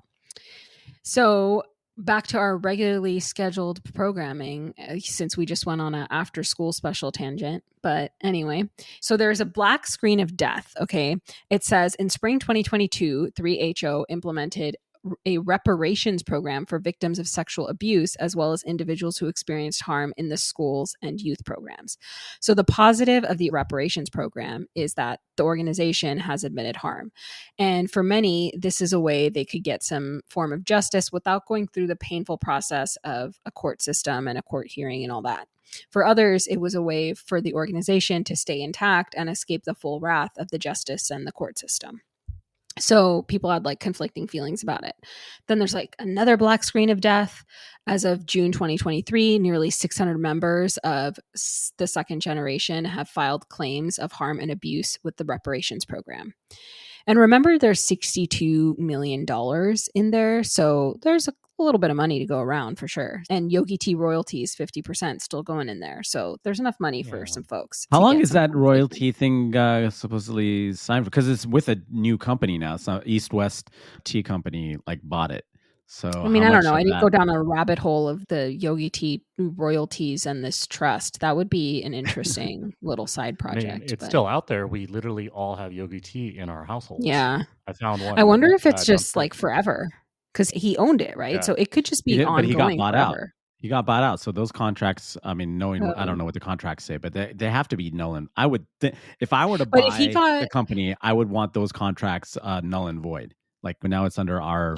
B: So back to our regularly scheduled programming, since we just went on an after school special tangent. But anyway, so there's a black screen of death. Okay. It says in spring 2022, 3HO implemented a reparations program for victims of sexual abuse, as well as individuals who experienced harm in the schools and youth programs. So the positive of the reparations program is that the organization has admitted harm. And for many, this is a way they could get some form of justice without going through the painful process of a court system and a court hearing and all that. For others, it was a way for the organization to stay intact and escape the full wrath of the justice and the court system. So people had like conflicting feelings about it. Then there's like another black screen of death. As of June 2023, nearly 600 members of the second generation have filed claims of harm and abuse with the reparations program. And remember, there's $62 million in there. So there's a little bit of money to go around for sure. And Yogi T royalties, 50% still going in there. So there's enough money for
C: Yeah.
B: some folks.
A: How
B: to
A: long
B: get
A: is
B: some
A: that
B: compensation.
A: royalty thing supposedly signed for? Because it's with a new company now. So East West Tea Company like bought it. So
B: I mean,
A: how
B: I don't
A: much
B: know.
A: of
B: I didn't
A: that-
B: go down a rabbit hole of the Yogi Tea royalties and this trust. That would be an interesting little side
C: I
B: project.
C: mean, it's
B: but-
C: still out there. We literally all have Yogi tea in our households.
B: Yeah.
C: I found one.
B: I wonder if it's
C: down
B: just like
C: south.
B: forever because he owned it, right?
C: Yeah.
B: So it could just be
A: He did, but
B: ongoing
A: he got bought out.
B: forever.
A: He got bought out. So those contracts, I mean, I
B: Oh.
A: don't know what the contracts say, but they have to be null and I would if I were to
B: But
A: buy
B: if he got-
A: the company, I would want those contracts null and void. Like now it's under our.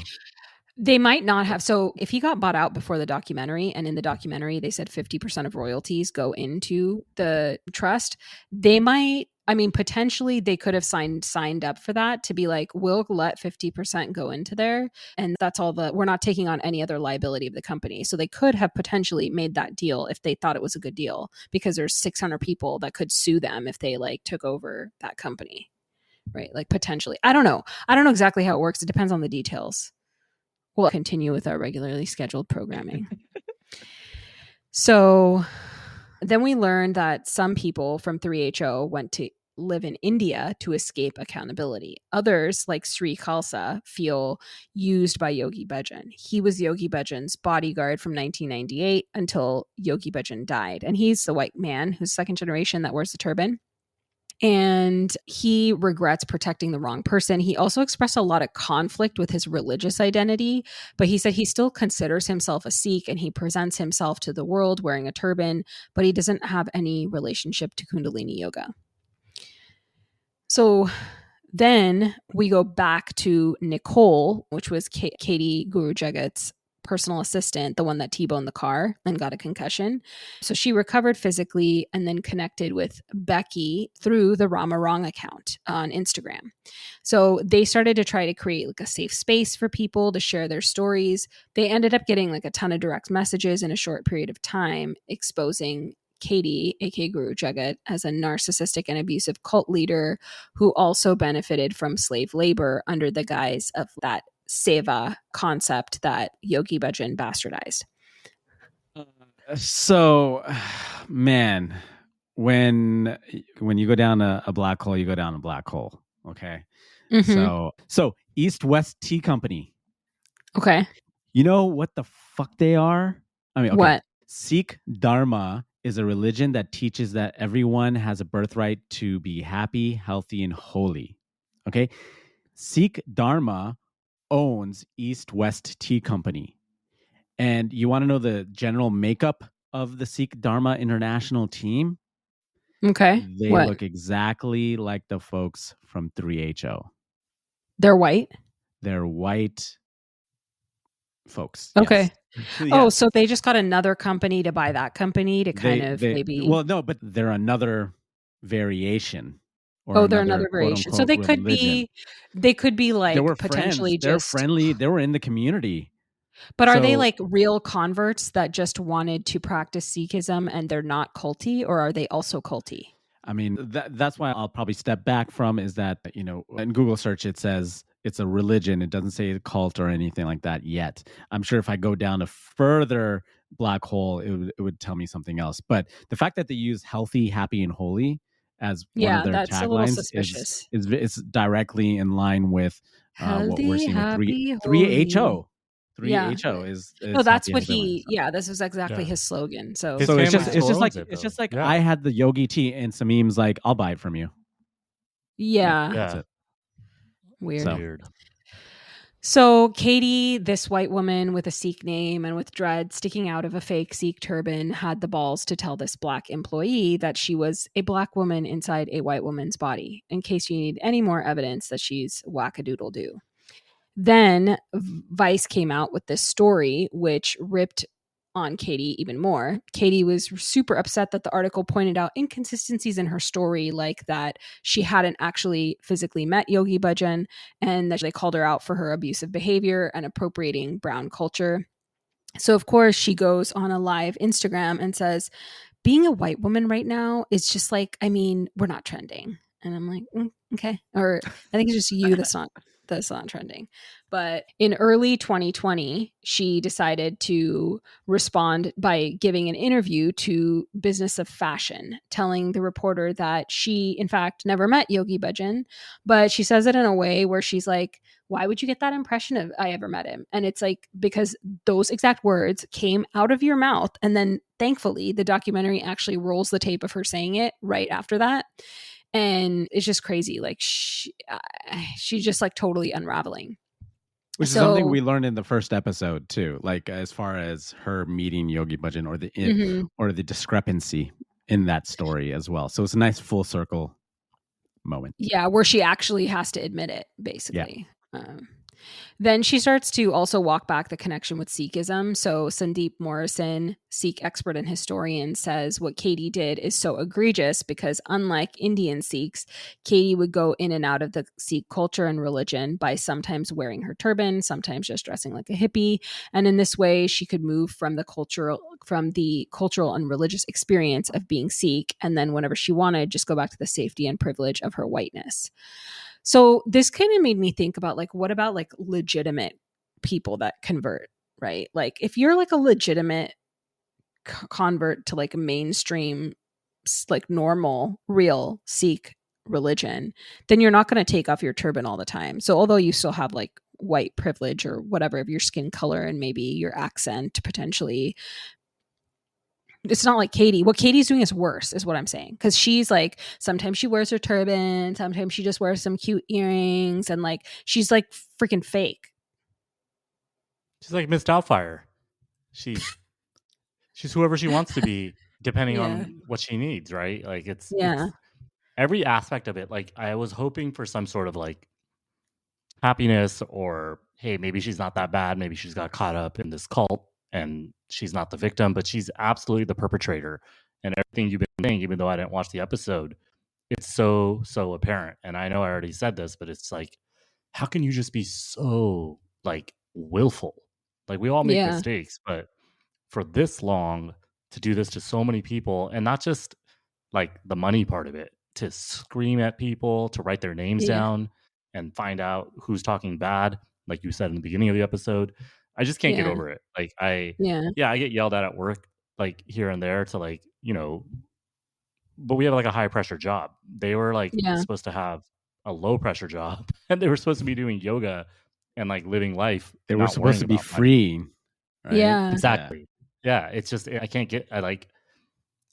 B: They might not have. So if he got bought out before the documentary, and in the documentary they said 50% of royalties go into the trust, they might, I mean, potentially they could have signed up for that to be like, we'll let 50% go into there. And that's all we're not taking on any other liability of the company. So they could have potentially made that deal if they thought it was a good deal, because there's 600 people that could sue them if they like took over that company. Right. Like potentially. I don't know exactly how it works. It depends on the details. We'll continue with our regularly scheduled programming. So then we learned that some people from 3HO went to live in India to escape accountability. Others, like Sri Khalsa, feel used by Yogi Bhajan. He was Yogi Bhajan's bodyguard from 1998 until Yogi Bhajan died. And he's the white man who's second generation that wears the turban. And he regrets protecting the wrong person. He also expressed a lot of conflict with his religious identity, but he said he still considers himself a Sikh and he presents himself to the world wearing a turban, but he doesn't have any relationship to Kundalini yoga. So then we go back to Nicole, which was Katie Guru Jagat's personal assistant, the one that T-boned the car and got a concussion. So she recovered physically and then connected with Becky through the Rama Wrong account on Instagram. So they started to try to create like a safe space for people to share their stories. They ended up getting like a ton of direct messages in a short period of time, exposing Katie, aka Guru Jagat, as a narcissistic and abusive cult leader who also benefited from slave labor under the guise of that seva concept that Yogi Bhajan bastardized.
A: So, man, when you go down a black hole, you go down a black hole. Okay. Mm-hmm. So East West Tea Company.
B: Okay.
A: You know what the fuck they are? I mean, okay.
B: What?
A: Sikh Dharma is a religion that teaches that everyone has a birthright to be happy, healthy, and holy. Okay. Sikh Dharma owns East West Tea Company. And you want to know the general makeup of the Sikh Dharma International team?
B: Okay.
A: They look exactly like the folks from 3HO.
B: They're white?
A: They're white folks.
B: Okay.
A: Yes.
B: Oh, so they just got another company to buy that company to maybe...
A: Well, no, but they're another variation.
B: They're another variation. So they could
A: religion.
B: be like
A: they were
B: potentially
A: friends. They're friendly. They were in the community.
B: But are they like real converts that just wanted to practice Sikhism and they're not culty, or are they also culty?
A: I mean, that's why I'll probably step back from is that, you know, in Google search, it says it's a religion. It doesn't say a cult or anything like that yet. I'm sure if I go down a further black hole, it would tell me something else. But the fact that they use healthy, happy, and holy as one of their taglines is directly in line with what we're seeing with 3HO. 3HO is
B: no, that's what this was exactly his slogan. So
A: it's just like I had the yogi tea and Sameem's like, I'll buy it from you.
B: Yeah.
A: That's it.
B: Weird. So Katie, this white woman with a Sikh name and with dread sticking out of a fake Sikh turban, had the balls to tell this black employee that she was a black woman inside a white woman's body, in case you need any more evidence that she's wackadoodle-doo. Then Vice came out with this story, which ripped on Katie even more. Katie was super upset that the article pointed out inconsistencies in her story, like that she hadn't actually physically met Yogi Bhajan and that they called her out for her abusive behavior and appropriating brown culture. So, of course, she goes on a live Instagram and says, being a white woman right now is just like, I mean, we're not trending. And I'm like, okay. Or I think it's just you that's not trending. But in early 2020, she decided to respond by giving an interview to Business of Fashion, telling the reporter that she, in fact, never met Yogi Bhajan, but she says it in a way where she's like, why would you get that impression of I ever met him? And it's like, because those exact words came out of your mouth. And then thankfully, the documentary actually rolls the tape of her saying it right after that. And it's just crazy. Like she's just like totally unraveling.
A: Which is something we learned in the first episode too. Like as far as her meeting Yogi Bhajan or the discrepancy in that story as well. So it's a nice full circle moment.
B: Yeah, where she actually has to admit it, basically. Yeah. Then she starts to also walk back the connection with Sikhism. So Sandeep Morrison, Sikh expert and historian, says what Katie did is so egregious because unlike Indian Sikhs, Katie would go in and out of the Sikh culture and religion by sometimes wearing her turban, sometimes just dressing like a hippie. And in this way, she could move from the cultural and religious experience of being Sikh, and then whenever she wanted, just go back to the safety and privilege of her whiteness. So this kind of made me think about like, what about like legitimate people that convert, right? Like if you're like a legitimate convert to like a mainstream, like normal, real Sikh religion, then you're not going to take off your turban all the time. So although you still have like white privilege or whatever of your skin color and maybe your accent potentially, it's not like Katie. What Katie's doing is worse, is what I'm saying. Because she's like, sometimes she wears her turban, sometimes she just wears some cute earrings, and like she's like freaking fake.
C: She's like Miss Doubtfire. She's whoever she wants to be, depending on what she needs, right? Like it's every aspect of it. Like I was hoping for some sort of like happiness, or hey, maybe she's not that bad. Maybe she's got caught up in this cult and she's not the victim, but she's absolutely the perpetrator. And everything you've been saying, even though I didn't watch the episode, it's so apparent. And I know I already said this, but it's like, how can you just be so like willful? Like we all make mistakes, but for this long to do this to so many people, and not just like the money part of it, to scream at people, to write their names down and find out who's talking bad, like you said in the beginning of the episode. I just can't get over it. Like I get yelled at work, like here and there, to like, you know, but we have like a high pressure job. They were like supposed to have a low pressure job, and they were supposed to be doing yoga and like living life.
A: They were supposed to be free.
B: Right? Yeah,
C: exactly. Yeah, it's just I can't get. I like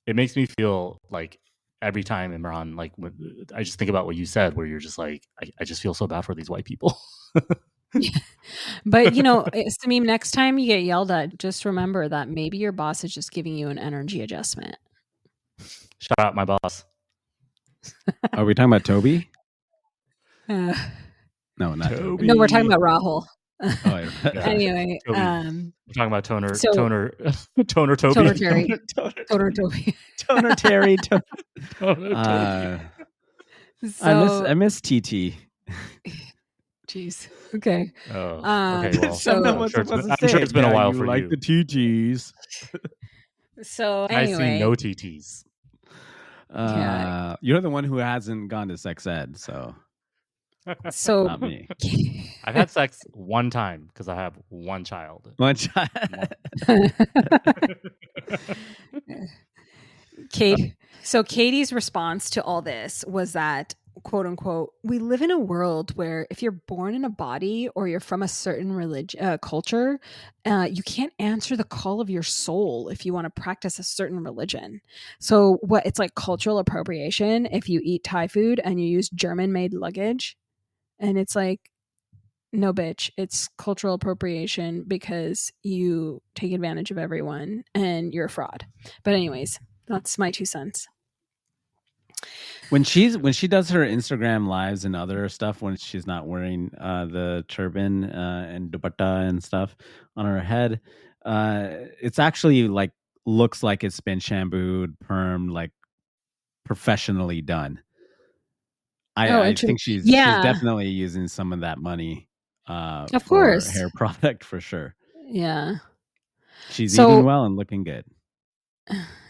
C: it makes me feel like every time, Imran, like I just think about what you said, where you're just like, I just feel so bad for these white people.
B: But you know, Samim, next time you get yelled at, just remember that maybe your boss is just giving you an energy adjustment.
C: Shout out my boss.
A: Are we talking about Toby?
B: No,
A: not Toby.
B: No, we're talking about Rahul.
A: Anyway,
C: we're talking about Toner Toby.
B: Toner Terry.
A: Toner Toby. Toner Terry. I miss TT.
B: Jeez. Okay.
C: Oh, okay. Well,
B: so
C: I'm sure it's been a while for
A: like
C: you.
A: The TTs.
B: So anyway,
C: I see no TTs.
A: You're the one who hasn't gone to sex ed, so not me.
C: I've had sex one time because I have one child.
B: So Katie's response to all this was that, quote unquote, we live in a world where if you're born in a body or you're from a certain culture, you can't answer the call of your soul if you want to practice a certain religion. So it's like cultural appropriation if you eat Thai food and you use German-made luggage. And it's like, no, bitch, it's cultural appropriation because you take advantage of everyone and you're a fraud. But anyways, that's my 2 cents.
A: When she does her Instagram lives and other stuff, when she's not wearing the turban and dupatta and stuff on her head, it's actually like looks like it's been shampooed, permed, like professionally done. I think she's definitely using some of that money
B: of course,
A: hair product for sure.
B: Yeah.
A: She's eating well and looking good.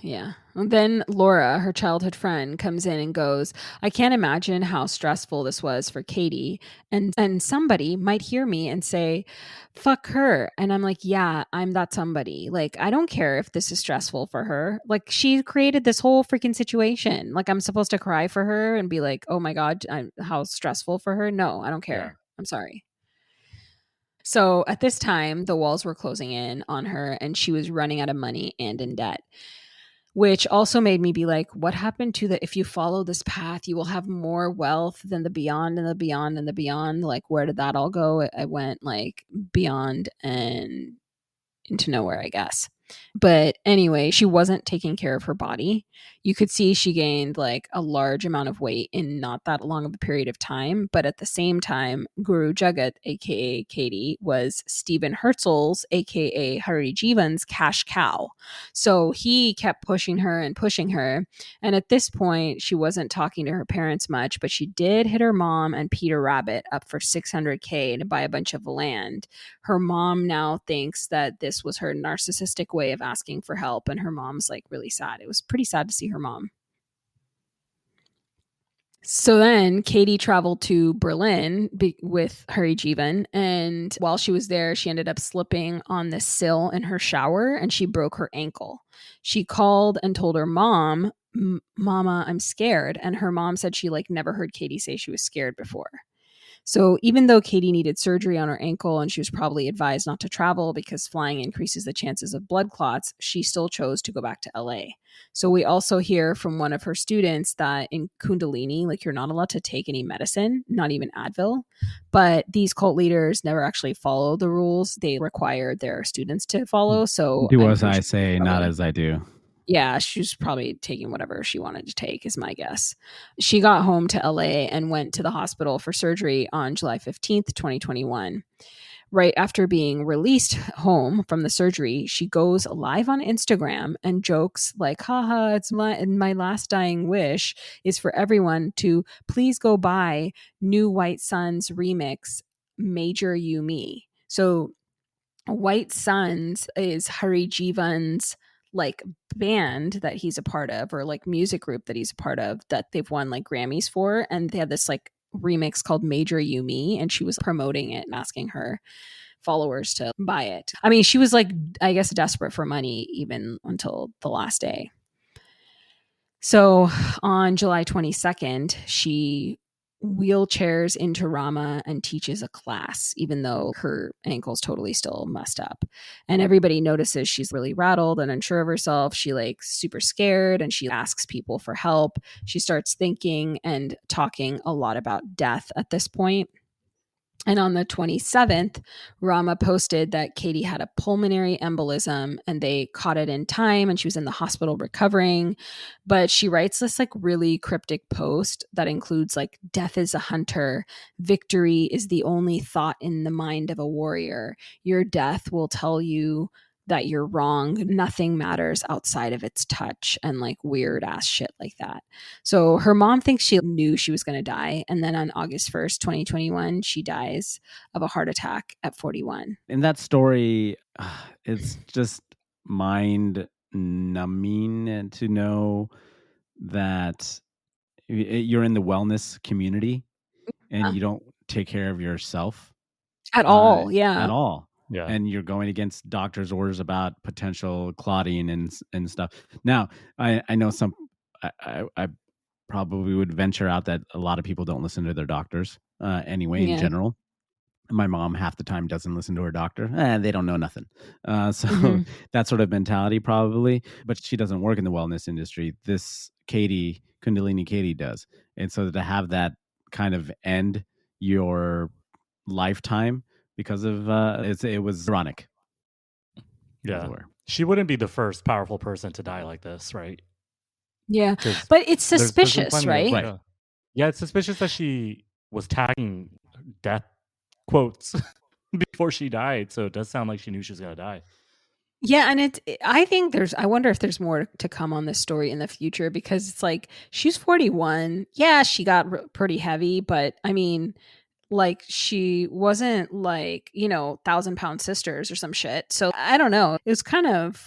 B: Yeah. And then Laura, her childhood friend, comes in and goes, I can't imagine how stressful this was for Katie. And somebody might hear me and say, fuck her. And I'm like, yeah, I'm that somebody. Like, I don't care if this is stressful for her. Like, she created this whole freaking situation. Like, I'm supposed to cry for her and be like, oh my God, how stressful for her. No, I don't care. Yeah. I'm sorry. So at this time, the walls were closing in on her and she was running out of money and in debt, which also made me be like, what happened to if you follow this path, you will have more wealth than the beyond and the beyond and the beyond. Like, where did that all go? It went like beyond and into nowhere, I guess. But anyway, she wasn't taking care of her body. You could see she gained like a large amount of weight in not that long of a period of time. But at the same time, Guru Jagat, aka Katie, was Stephen Herzl's, aka Hari Jivan's cash cow. So he kept pushing her and pushing her. And at this point, she wasn't talking to her parents much, but she did hit her mom and Peter Rabbit up for $600K to buy a bunch of land. Her mom now thinks that this was her narcissistic way of asking for help, and her mom's like really sad. It was pretty sad to see her mom. So then Katie traveled to Berlin with Hari Jivan, and while she was there, she ended up slipping on the sill in her shower and she broke her ankle. She called and told her mom, Mama, I'm scared. And her mom said she like never heard Katie say she was scared before. So even though Katie needed surgery on her ankle and she was probably advised not to travel because flying increases the chances of blood clots, she still chose to go back to LA. So we also hear from one of her students that in Kundalini, like you're not allowed to take any medicine, not even Advil. But these cult leaders never actually follow the rules they require their students to follow. So
A: do as I say, not as I do.
B: Yeah, she was probably taking whatever she wanted to take, is my guess. She got home to LA and went to the hospital for surgery on July 15th, 2021. Right after being released home from the surgery, she goes live on Instagram and jokes like, haha, it's my last dying wish is for everyone to please go buy New White Suns remix, Major You Me. So White Suns is Hari Jivan's like band that he's a part of, or like music group that he's a part of, that they've won like Grammys for, and they had this like remix called Major You Me, and she was promoting it and asking her followers to buy it. I mean, she was like, I guess, desperate for money even until the last day. So on July 22nd, she wheelchairs into Rama and teaches a class, even though her ankle's totally still messed up. And everybody notices she's really rattled and unsure of herself. She like super scared and she asks people for help. She starts thinking and talking a lot about death at this point. And on the 27th, Rama posted that Katie had a pulmonary embolism and they caught it in time and she was in the hospital recovering. But she writes this like really cryptic post that includes like, death is a hunter. Victory is the only thought in the mind of a warrior. Your death will tell you that you're wrong. Nothing matters outside of its touch, and like weird ass shit like that. So her mom thinks she knew she was going to die. And then on August 1st, 2021, she dies of a heart attack at 41.
A: In that story, it's just mind numbing to know that you're in the wellness community and you don't take care of yourself
B: at all. Yeah.
A: At all.
C: Yeah.
A: And you're going against doctors' orders about potential clotting and stuff. Now, I know some, I probably would venture out that a lot of people don't listen to their doctors anyway, in general. My mom half the time doesn't listen to her doctor. They don't know nothing. So that sort of mentality probably, but she doesn't work in the wellness industry. This Katie, Kundalini Katie does. And so to have that kind of end your lifetime because of it was ironic.
C: Yeah. She wouldn't be the first powerful person to die like this, right?
B: Yeah. But it's suspicious, right?
C: Right. Yeah, it's suspicious that she was tagging death quotes before she died. So it does sound like she knew she was going to die.
B: Yeah, and I wonder if there's more to come on this story in the future, because it's like she's 41. Yeah, she got pretty heavy, but I mean, like she wasn't like, 1,000-pound sisters or some shit. So I don't know. It was kind of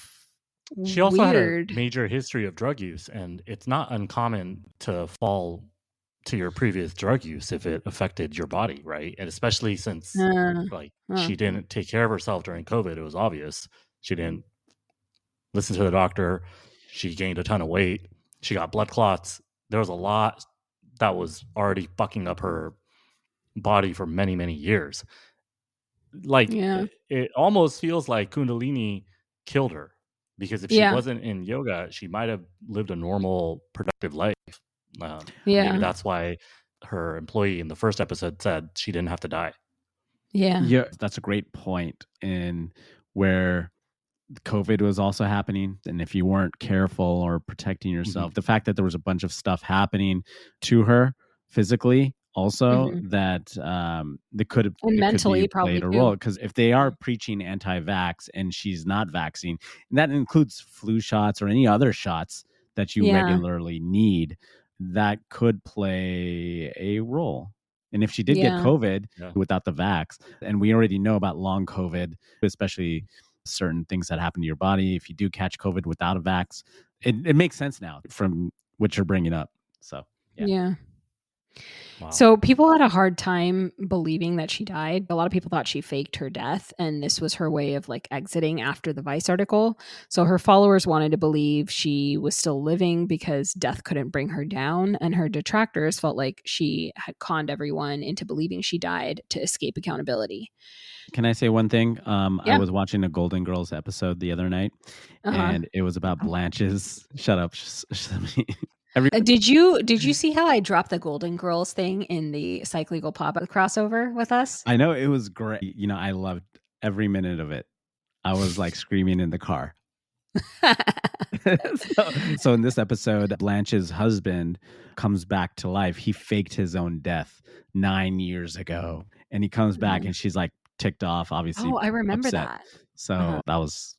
C: she also
B: weird.
C: Had a major history of drug use, and it's not uncommon to fall to your previous drug use if it affected your body, right? And especially since she didn't take care of herself during COVID, it was obvious. She didn't listen to the doctor. She gained a ton of weight. She got blood clots. There was a lot that was already fucking up her body for many, many years. Like, it almost feels like Kundalini killed her, because if she wasn't in yoga, she might have lived a normal, productive life. Maybe that's why her employee in the first episode said she didn't have to die.
B: Yeah,
A: that's a great point. In where COVID was also happening. And if you weren't careful or protecting yourself, the fact that there was a bunch of stuff happening to her physically also that that could have
B: And mentally probably
A: played a
B: too.
A: role, because if they are preaching anti-vax and she's not vaccinating, and that includes flu shots or any other shots that you regularly need, that could play a role. And if she did get COVID without the vax, and we already know about long COVID, especially certain things that happen to your body if you do catch COVID without a vax, it makes sense now from what you're bringing up. So
B: yeah.
C: Wow.
B: So people had a hard time believing that she died. A lot of people thought she faked her death, and this was her way of like exiting after the Vice article. So her followers wanted to believe she was still living because death couldn't bring her down, and her detractors felt like she had conned everyone into believing she died to escape accountability.
A: Can I say one thing? I was watching a Golden Girls episode the other night, and it was about Blanche's. Shut up.
B: Did you see how I dropped the Golden Girls thing in the Psych Legal Pop crossover with us?
A: I know, it was great. You know, I loved every minute of it. I was like screaming in the car. So in this episode, Blanche's husband comes back to life. He faked his own death 9 years ago, and he comes back, and she's like ticked off, obviously.
B: Oh, I remember
A: upset.
B: that.
A: So that was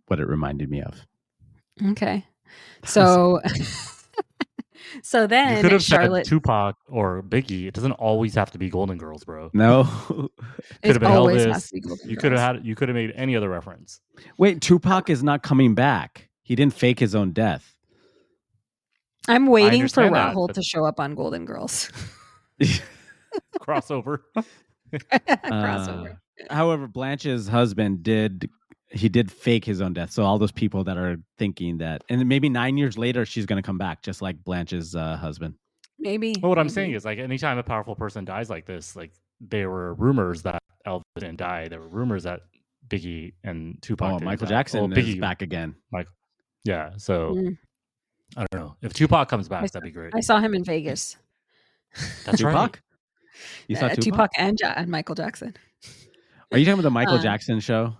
A: what it reminded me of.
B: Okay. So so then
C: you could have
B: Charlotte
C: said Tupac or Biggie. It doesn't always have to be Golden Girls, bro.
A: No.
C: Could have been
B: always
C: Elvis.
B: has to be Golden
C: You
B: Girls.
C: could have made any other reference.
A: Wait, Tupac is not coming back. He didn't fake his own death.
B: I'm waiting for
C: understand that,
B: Rahul
C: but-
B: to show up on Golden Girls.
C: Crossover.
B: Crossover.
A: However, Blanche's husband did fake his own death. So all those people that are thinking that, and maybe 9 years later, she's going to come back, just like Blanche's husband.
B: Maybe.
C: Well, what I'm saying is, like, anytime a powerful person dies like this, like, there were rumors that Elvis didn't die. There were rumors that Biggie and Tupac didn't
A: Michael
C: die.
A: Jackson is
C: Biggie
A: back again.
C: Yeah, so I don't know. If Tupac comes back, that'd be great.
B: I saw him in Vegas.
C: That's
A: Tupac?
C: right.
A: You saw
B: Tupac and Michael Jackson.
A: Are you talking about the Michael Jackson show?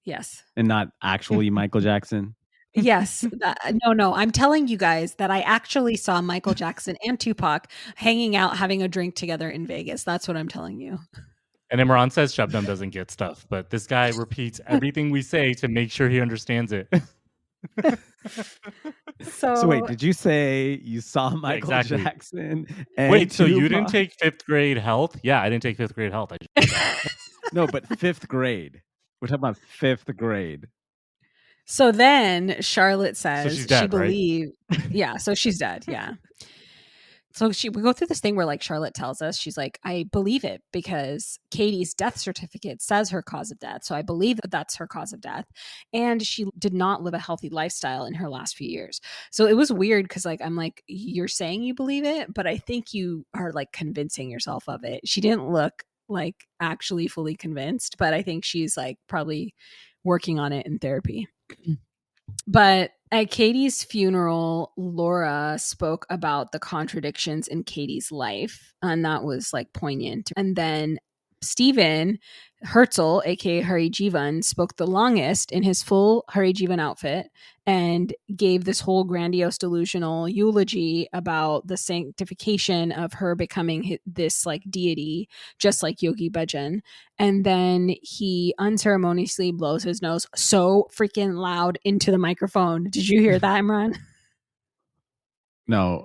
B: Yes.
A: And not actually Michael Jackson?
B: Yes. No. I'm telling you guys that I actually saw Michael Jackson and Tupac hanging out, having a drink together in Vegas. That's what I'm telling you.
C: And Imran says Shabnam doesn't get stuff, but this guy repeats everything we say to make sure he understands it.
B: So
A: wait, did you say you saw Michael Jackson? And
C: wait, so you didn't
A: Tupac?
C: take 5th grade health? Yeah, I didn't take 5th grade health.
A: No, but 5th grade. We're talking about 5th grade.
B: So then Charlotte
C: So
B: says
C: she's dead,
B: she believed. Yeah, so she's dead. Yeah. So we go through this thing where like Charlotte tells us, she's like, I believe it because Katie's death certificate says her cause of death. So I believe that that's her cause of death. And she did not live a healthy lifestyle in her last few years. So it was weird because like, I'm like, you're saying you believe it, but I think you are like convincing yourself of it. She didn't look like actually fully convinced, but I think she's like probably working on it in therapy. But at Katie's funeral, Laura spoke about the contradictions in Katie's life, and that was like poignant. And then Stephen Herzl, aka Hari Jivan, spoke the longest in his full Hari Jivan outfit and gave this whole grandiose delusional eulogy about the sanctification of her becoming this like deity, just like Yogi Bhajan. And then he unceremoniously blows his nose so freaking loud into the microphone. Did you hear that, Imran?
A: No,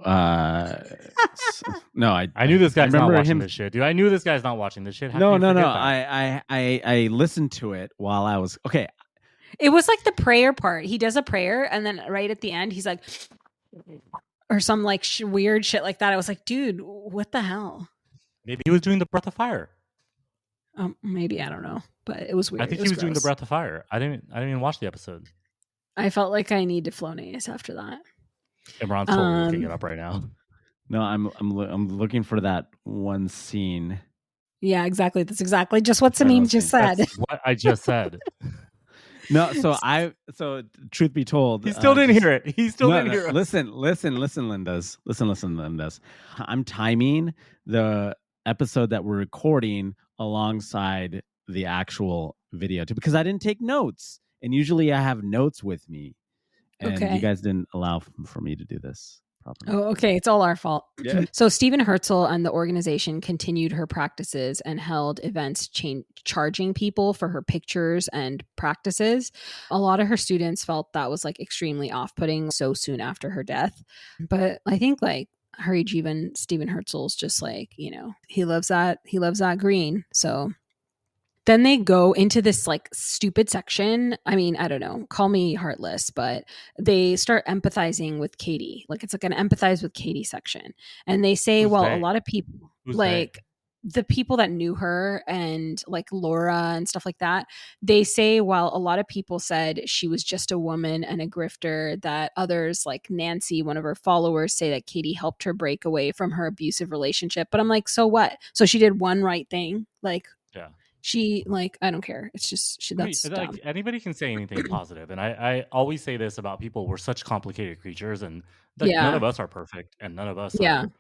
A: no.
C: I knew this guy's not
A: remember
C: watching
A: him-
C: this shit, dude. I knew this guy's not watching this shit. How
A: No.
C: can you forget that?
A: I listened to it while I was okay.
B: It was like the prayer part. He does a prayer, and then right at the end, he's like, or some like weird shit like that. I was like, dude, what the hell?
C: Maybe he was doing the breath of fire.
B: Maybe, I don't know, but it was weird.
C: I think
B: It
C: he was doing the
B: gross.
C: breath of fire. I didn't even watch the episode.
B: I felt like I need to Flonase after that.
C: Imran's totally looking it up right now.
A: No, I'm looking for that one scene.
B: Yeah, exactly. That's exactly just what Samim just said.
C: That's what I just said.
A: No, so truth be told,
C: He still didn't hear it. He still didn't hear it.
A: Listen, Lindas. Listen, Lindas. I'm timing the episode that we're recording alongside the actual video too, because I didn't take notes. And usually I have notes with me, and you
B: Okay.
A: guys didn't allow for me to do this properly.
B: Oh, okay. It's all our fault.
A: Yeah.
B: So Stephen Herzl and the organization continued her practices and held events charging people for her pictures and practices. A lot of her students felt that was like extremely off-putting so soon after her death. But I think like Hari Jivan, Stephen Herzl's just like, you know, he loves that green. So then they go into this like stupid section. I mean, I don't know, call me heartless, but they start empathizing with Katie. Like it's like an empathize with Katie section. And they say,
C: Who's
B: well,
C: they?
B: a lot of people
C: Who's
B: like the people that knew her and like Laura and stuff like that, they say, while a lot of people said she was just a woman and a grifter, that others like Nancy, one of her followers, say that Katie helped her break away from her abusive relationship. But I'm like, so what? So she did one right thing. Like,
C: Yeah.
B: she like, I don't care. It's just that's dumb.
C: Like anybody can say anything positive, and I always say this about people. We're such complicated creatures, and like none
B: Yeah.
C: of us are perfect, and none of us
B: Yeah.
C: are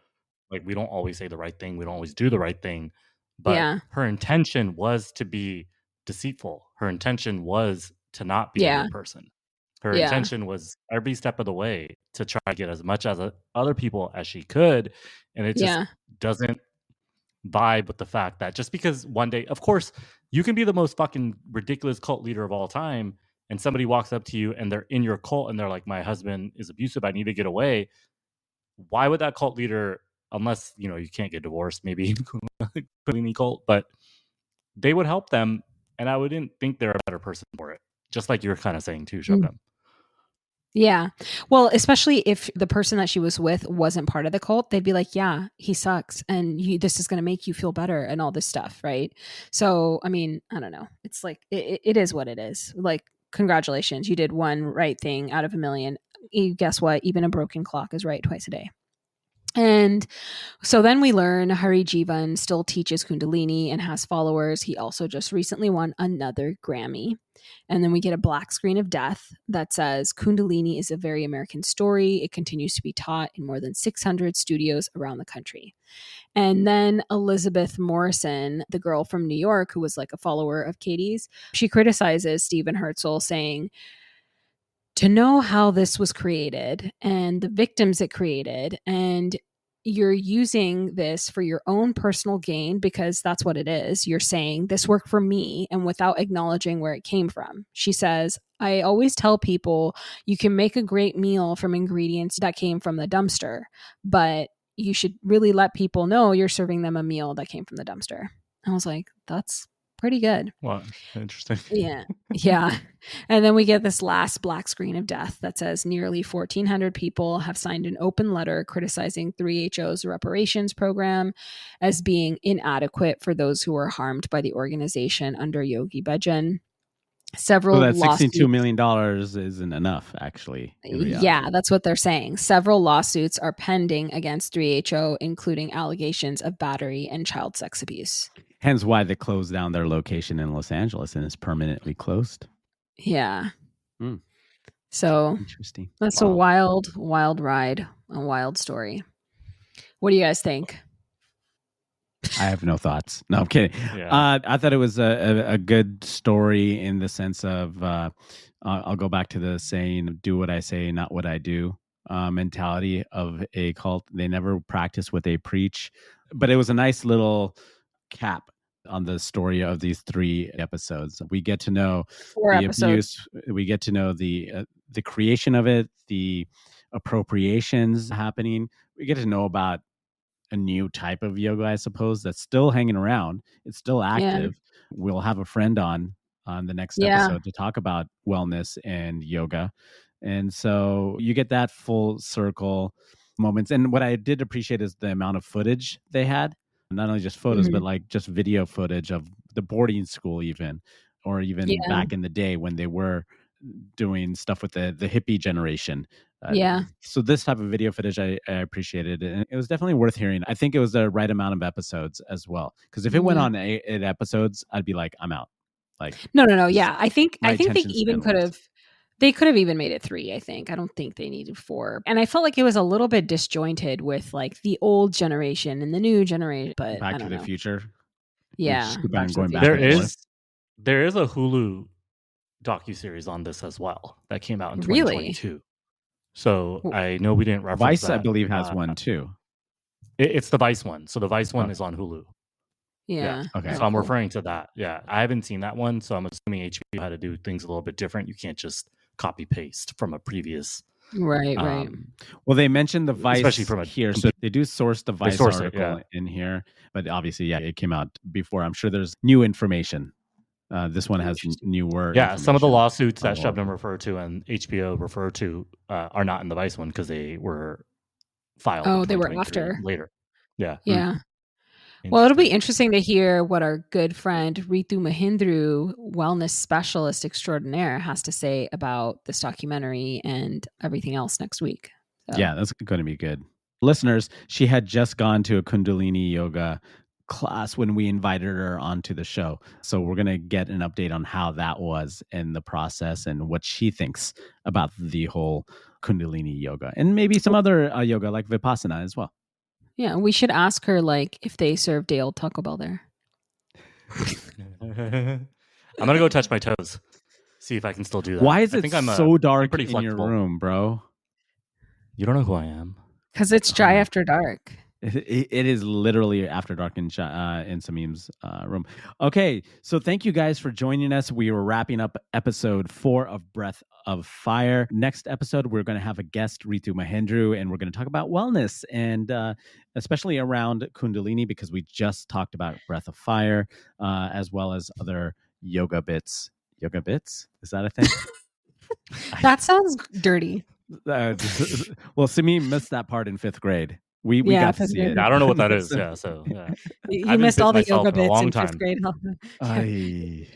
C: like, we don't always say the right thing. We don't always do the right thing. But
B: Yeah.
C: her intention was to be deceitful. Her intention was to not be a
B: Yeah.
C: good person. Her
B: Yeah.
C: intention was every step of the way to try to get as much as other people as she could, and it just
B: Yeah.
C: doesn't vibe with the fact that just because one day, of course, you can be the most fucking ridiculous cult leader of all time, and somebody walks up to you and they're in your cult and they're like, my husband is abusive, I need to get away. Why would that cult leader, unless you know you can't get divorced, maybe Kundalini cult, but they would help them, and I wouldn't think they're a better person for it. Just like you're kind of saying too, Shabnam.
B: Yeah. Well, especially if the person that she was with wasn't part of the cult, they'd be like, yeah, he sucks. And this is going to make you feel better and all this stuff. Right. So, I mean, I don't know. It's like, it is what it is. Like, congratulations. You did one right thing out of a million. Guess what? Even a broken clock is right twice a day. And so then we learn Hari Jivan still teaches Kundalini and has followers. He also just recently won another Grammy. And then we get a black screen of death that says Kundalini is a very American story. It continues to be taught in more than 600 studios around the country. And then Elizabeth Morrison, the girl from New York who was like a follower of Katie's, she criticizes Stephen Herzl, saying, to know how this was created and the victims it created, and you're using this for your own personal gain, because that's what it is. You're saying this worked for me, and without acknowledging where it came from. She says, I always tell people you can make a great meal from ingredients that came from the dumpster, but you should really let people know you're serving them a meal that came from the dumpster. I was like, that's pretty good.
C: Wow, interesting.
B: Yeah. Yeah. And then we get this last black screen of death that says nearly 1,400 people have signed an open letter criticizing 3HO's reparations program as being inadequate for those who were harmed by the organization under Yogi Bhajan. Several
A: So that
B: lawsuits.
A: $62 million isn't enough, actually.
B: Yeah, that's what they're saying. Several lawsuits are pending against 3HO, including allegations of battery and child sex abuse.
A: Hence why they closed down their location in Los Angeles and is permanently closed.
B: Yeah.
A: Hmm.
B: So
A: Interesting.
B: that's a wild, wild ride, a wild story. What do you guys think?
A: I have no thoughts. No, I'm kidding.
C: Yeah.
A: I thought it was a good story in the sense of I'll go back to the saying, do what I say, not what I do mentality of a cult. They never practice what they preach. But it was a nice little cap on the story of these 3 episodes. We get to know
B: 4
A: the
B: episodes.
A: abuse. We get to know the creation of it, the appropriations happening. We get to know about a new type of yoga, I suppose, that's still hanging around. It's still active. Yeah. We'll have a friend on the next episode to talk about wellness and yoga. And so you get that full circle moments. And what I did appreciate is the amount of footage they had, not only just photos, but like just video footage of the boarding school even, or even back in the day when they were doing stuff with the hippie generation. So this type of video footage I appreciated, and it was definitely worth hearing. I think it was the right amount of episodes as well, because if it went on 8 episodes, I'd be like, I'm out. Like
B: no. Yeah, I think they even could have. They could have even made it 3, I think. I don't think they needed 4. And I felt like it was a little bit disjointed with like the old generation and the new generation. But
A: Back to the Future.
B: Yeah.
C: There is a Hulu docuseries on this as well that came out in
B: Really?
C: 2022. So I know we didn't reference
A: Vice,
C: that.
A: I believe, has one too.
C: It's the Vice one. So the Vice one is on Hulu.
B: Yeah.
A: Okay.
C: So I'm referring to that. Yeah. I haven't seen that one. So I'm assuming HBO had to do things a little bit different. You can't just copy paste from a previous.
B: Right.
A: Well, they mentioned the Vice
C: Especially from
A: here. So they do source the Vice article
C: it,
A: in here. But obviously, it came out before. I'm sure there's new information. This one has newer.
C: Yeah. Some of the lawsuits that Shubnam referred to and HBO referred to are not in the Vice one because they were filed.
B: Oh, they were after.
C: Later. Yeah.
B: Yeah. Well, it'll be interesting to hear what our good friend Ritu Mahindru, wellness specialist extraordinaire, has to say about this documentary and everything else next week. So.
A: Yeah, that's going to be good. Listeners, she had just gone to a Kundalini yoga class when we invited her onto the show. So we're going to get an update on how that was in the process and what she thinks about the whole Kundalini yoga and maybe some other yoga like Vipassana as well.
B: Yeah, we should ask her like if they serve day old Taco Bell there.
C: I'm gonna go touch my toes, see if I can still do that.
A: Why is it so dark in your room, bro?
C: You don't know who I am.
B: Because it's dry after dark.
A: It is literally after dark in Samim's room. Okay, so thank you guys for joining us. We were wrapping up episode 4 of Breath of Fire. Next episode, we're going to have a guest, Ritu Mahindru, and we're going to talk about wellness and especially around Kundalini because we just talked about Breath of Fire as well as other yoga bits. Yoga bits? Is that a thing?
B: That sounds dirty.
A: Well, Samim missed that part in 5th grade. We got to see it.
C: I don't know what that is. Yeah, so yeah.
B: You missed all the yoga bits in 5th grade.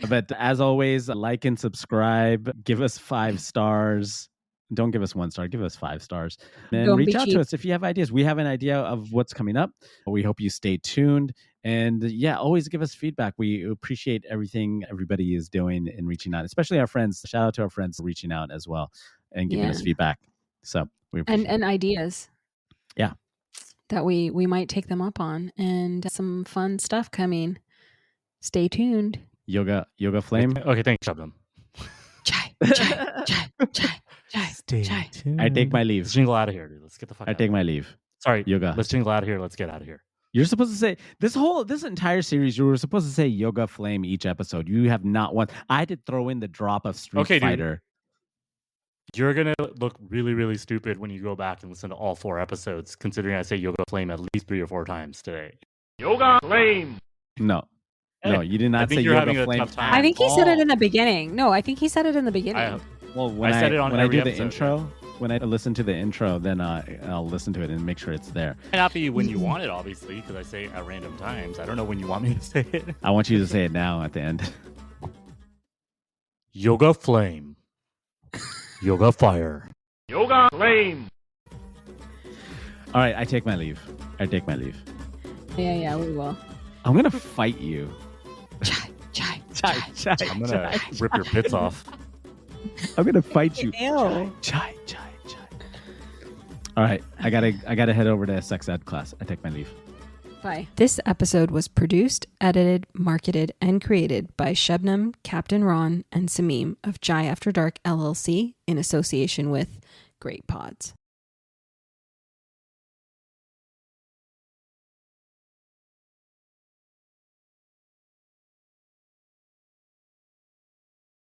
A: But as always, like and subscribe. Give us 5 stars. Don't give us 1 star. Give us 5 stars. And reach out to us if you have ideas. We have an idea of what's coming up. We hope you stay tuned. And always give us feedback. We appreciate everything everybody is doing and reaching out, especially our friends. Shout out to our friends reaching out as well and giving us feedback. So we appreciate
B: and ideas.
A: Yeah.
B: That we might take them up on, and some fun stuff coming. Stay tuned.
A: Yoga flame.
C: Okay, thanks, Shubnam.
B: Chai.
C: Stay tuned.
A: I take my leave.
C: Let's jingle out of here, dude. Let's get the fuck out.
A: I take my leave.
C: Sorry,
A: yoga.
C: Let's jingle out of here. Let's get out of here.
A: You're supposed to say this entire series. You were supposed to say yoga flame each episode. You have not once. I had to throw in the drop of Street Fighter.
C: Dude. You're going to look really, really stupid when you go back and listen to all 4 episodes, considering I say yoga flame at least 3 or 4 times today. Yoga flame!
A: No, you did not say yoga flame.
B: I think he said it in the beginning. No, I think he said it in the beginning.
A: When I said it on every episode, the intro, when I listen to the intro, then I'll listen to it and make sure it's there.
C: It might not be when you want it, obviously, because I say it at random times. I don't know when you want me to say it.
A: I want you to say it now at the end.
C: Yoga flame. Yoga fire. Yoga flame.
A: All right, I take my leave.
B: Yeah, we will.
A: I'm going to fight you.
B: Chai.
C: I'm going to rip your pits off.
A: I'm going to fight you.
B: Ew.
A: Chai. All right, I gotta head over to sex ed class. I take my leave.
B: Bye. This episode was produced, edited, marketed, and created by Shubnam, Captain Ron, and Samim of Jai After Dark LLC in association with Great Pods.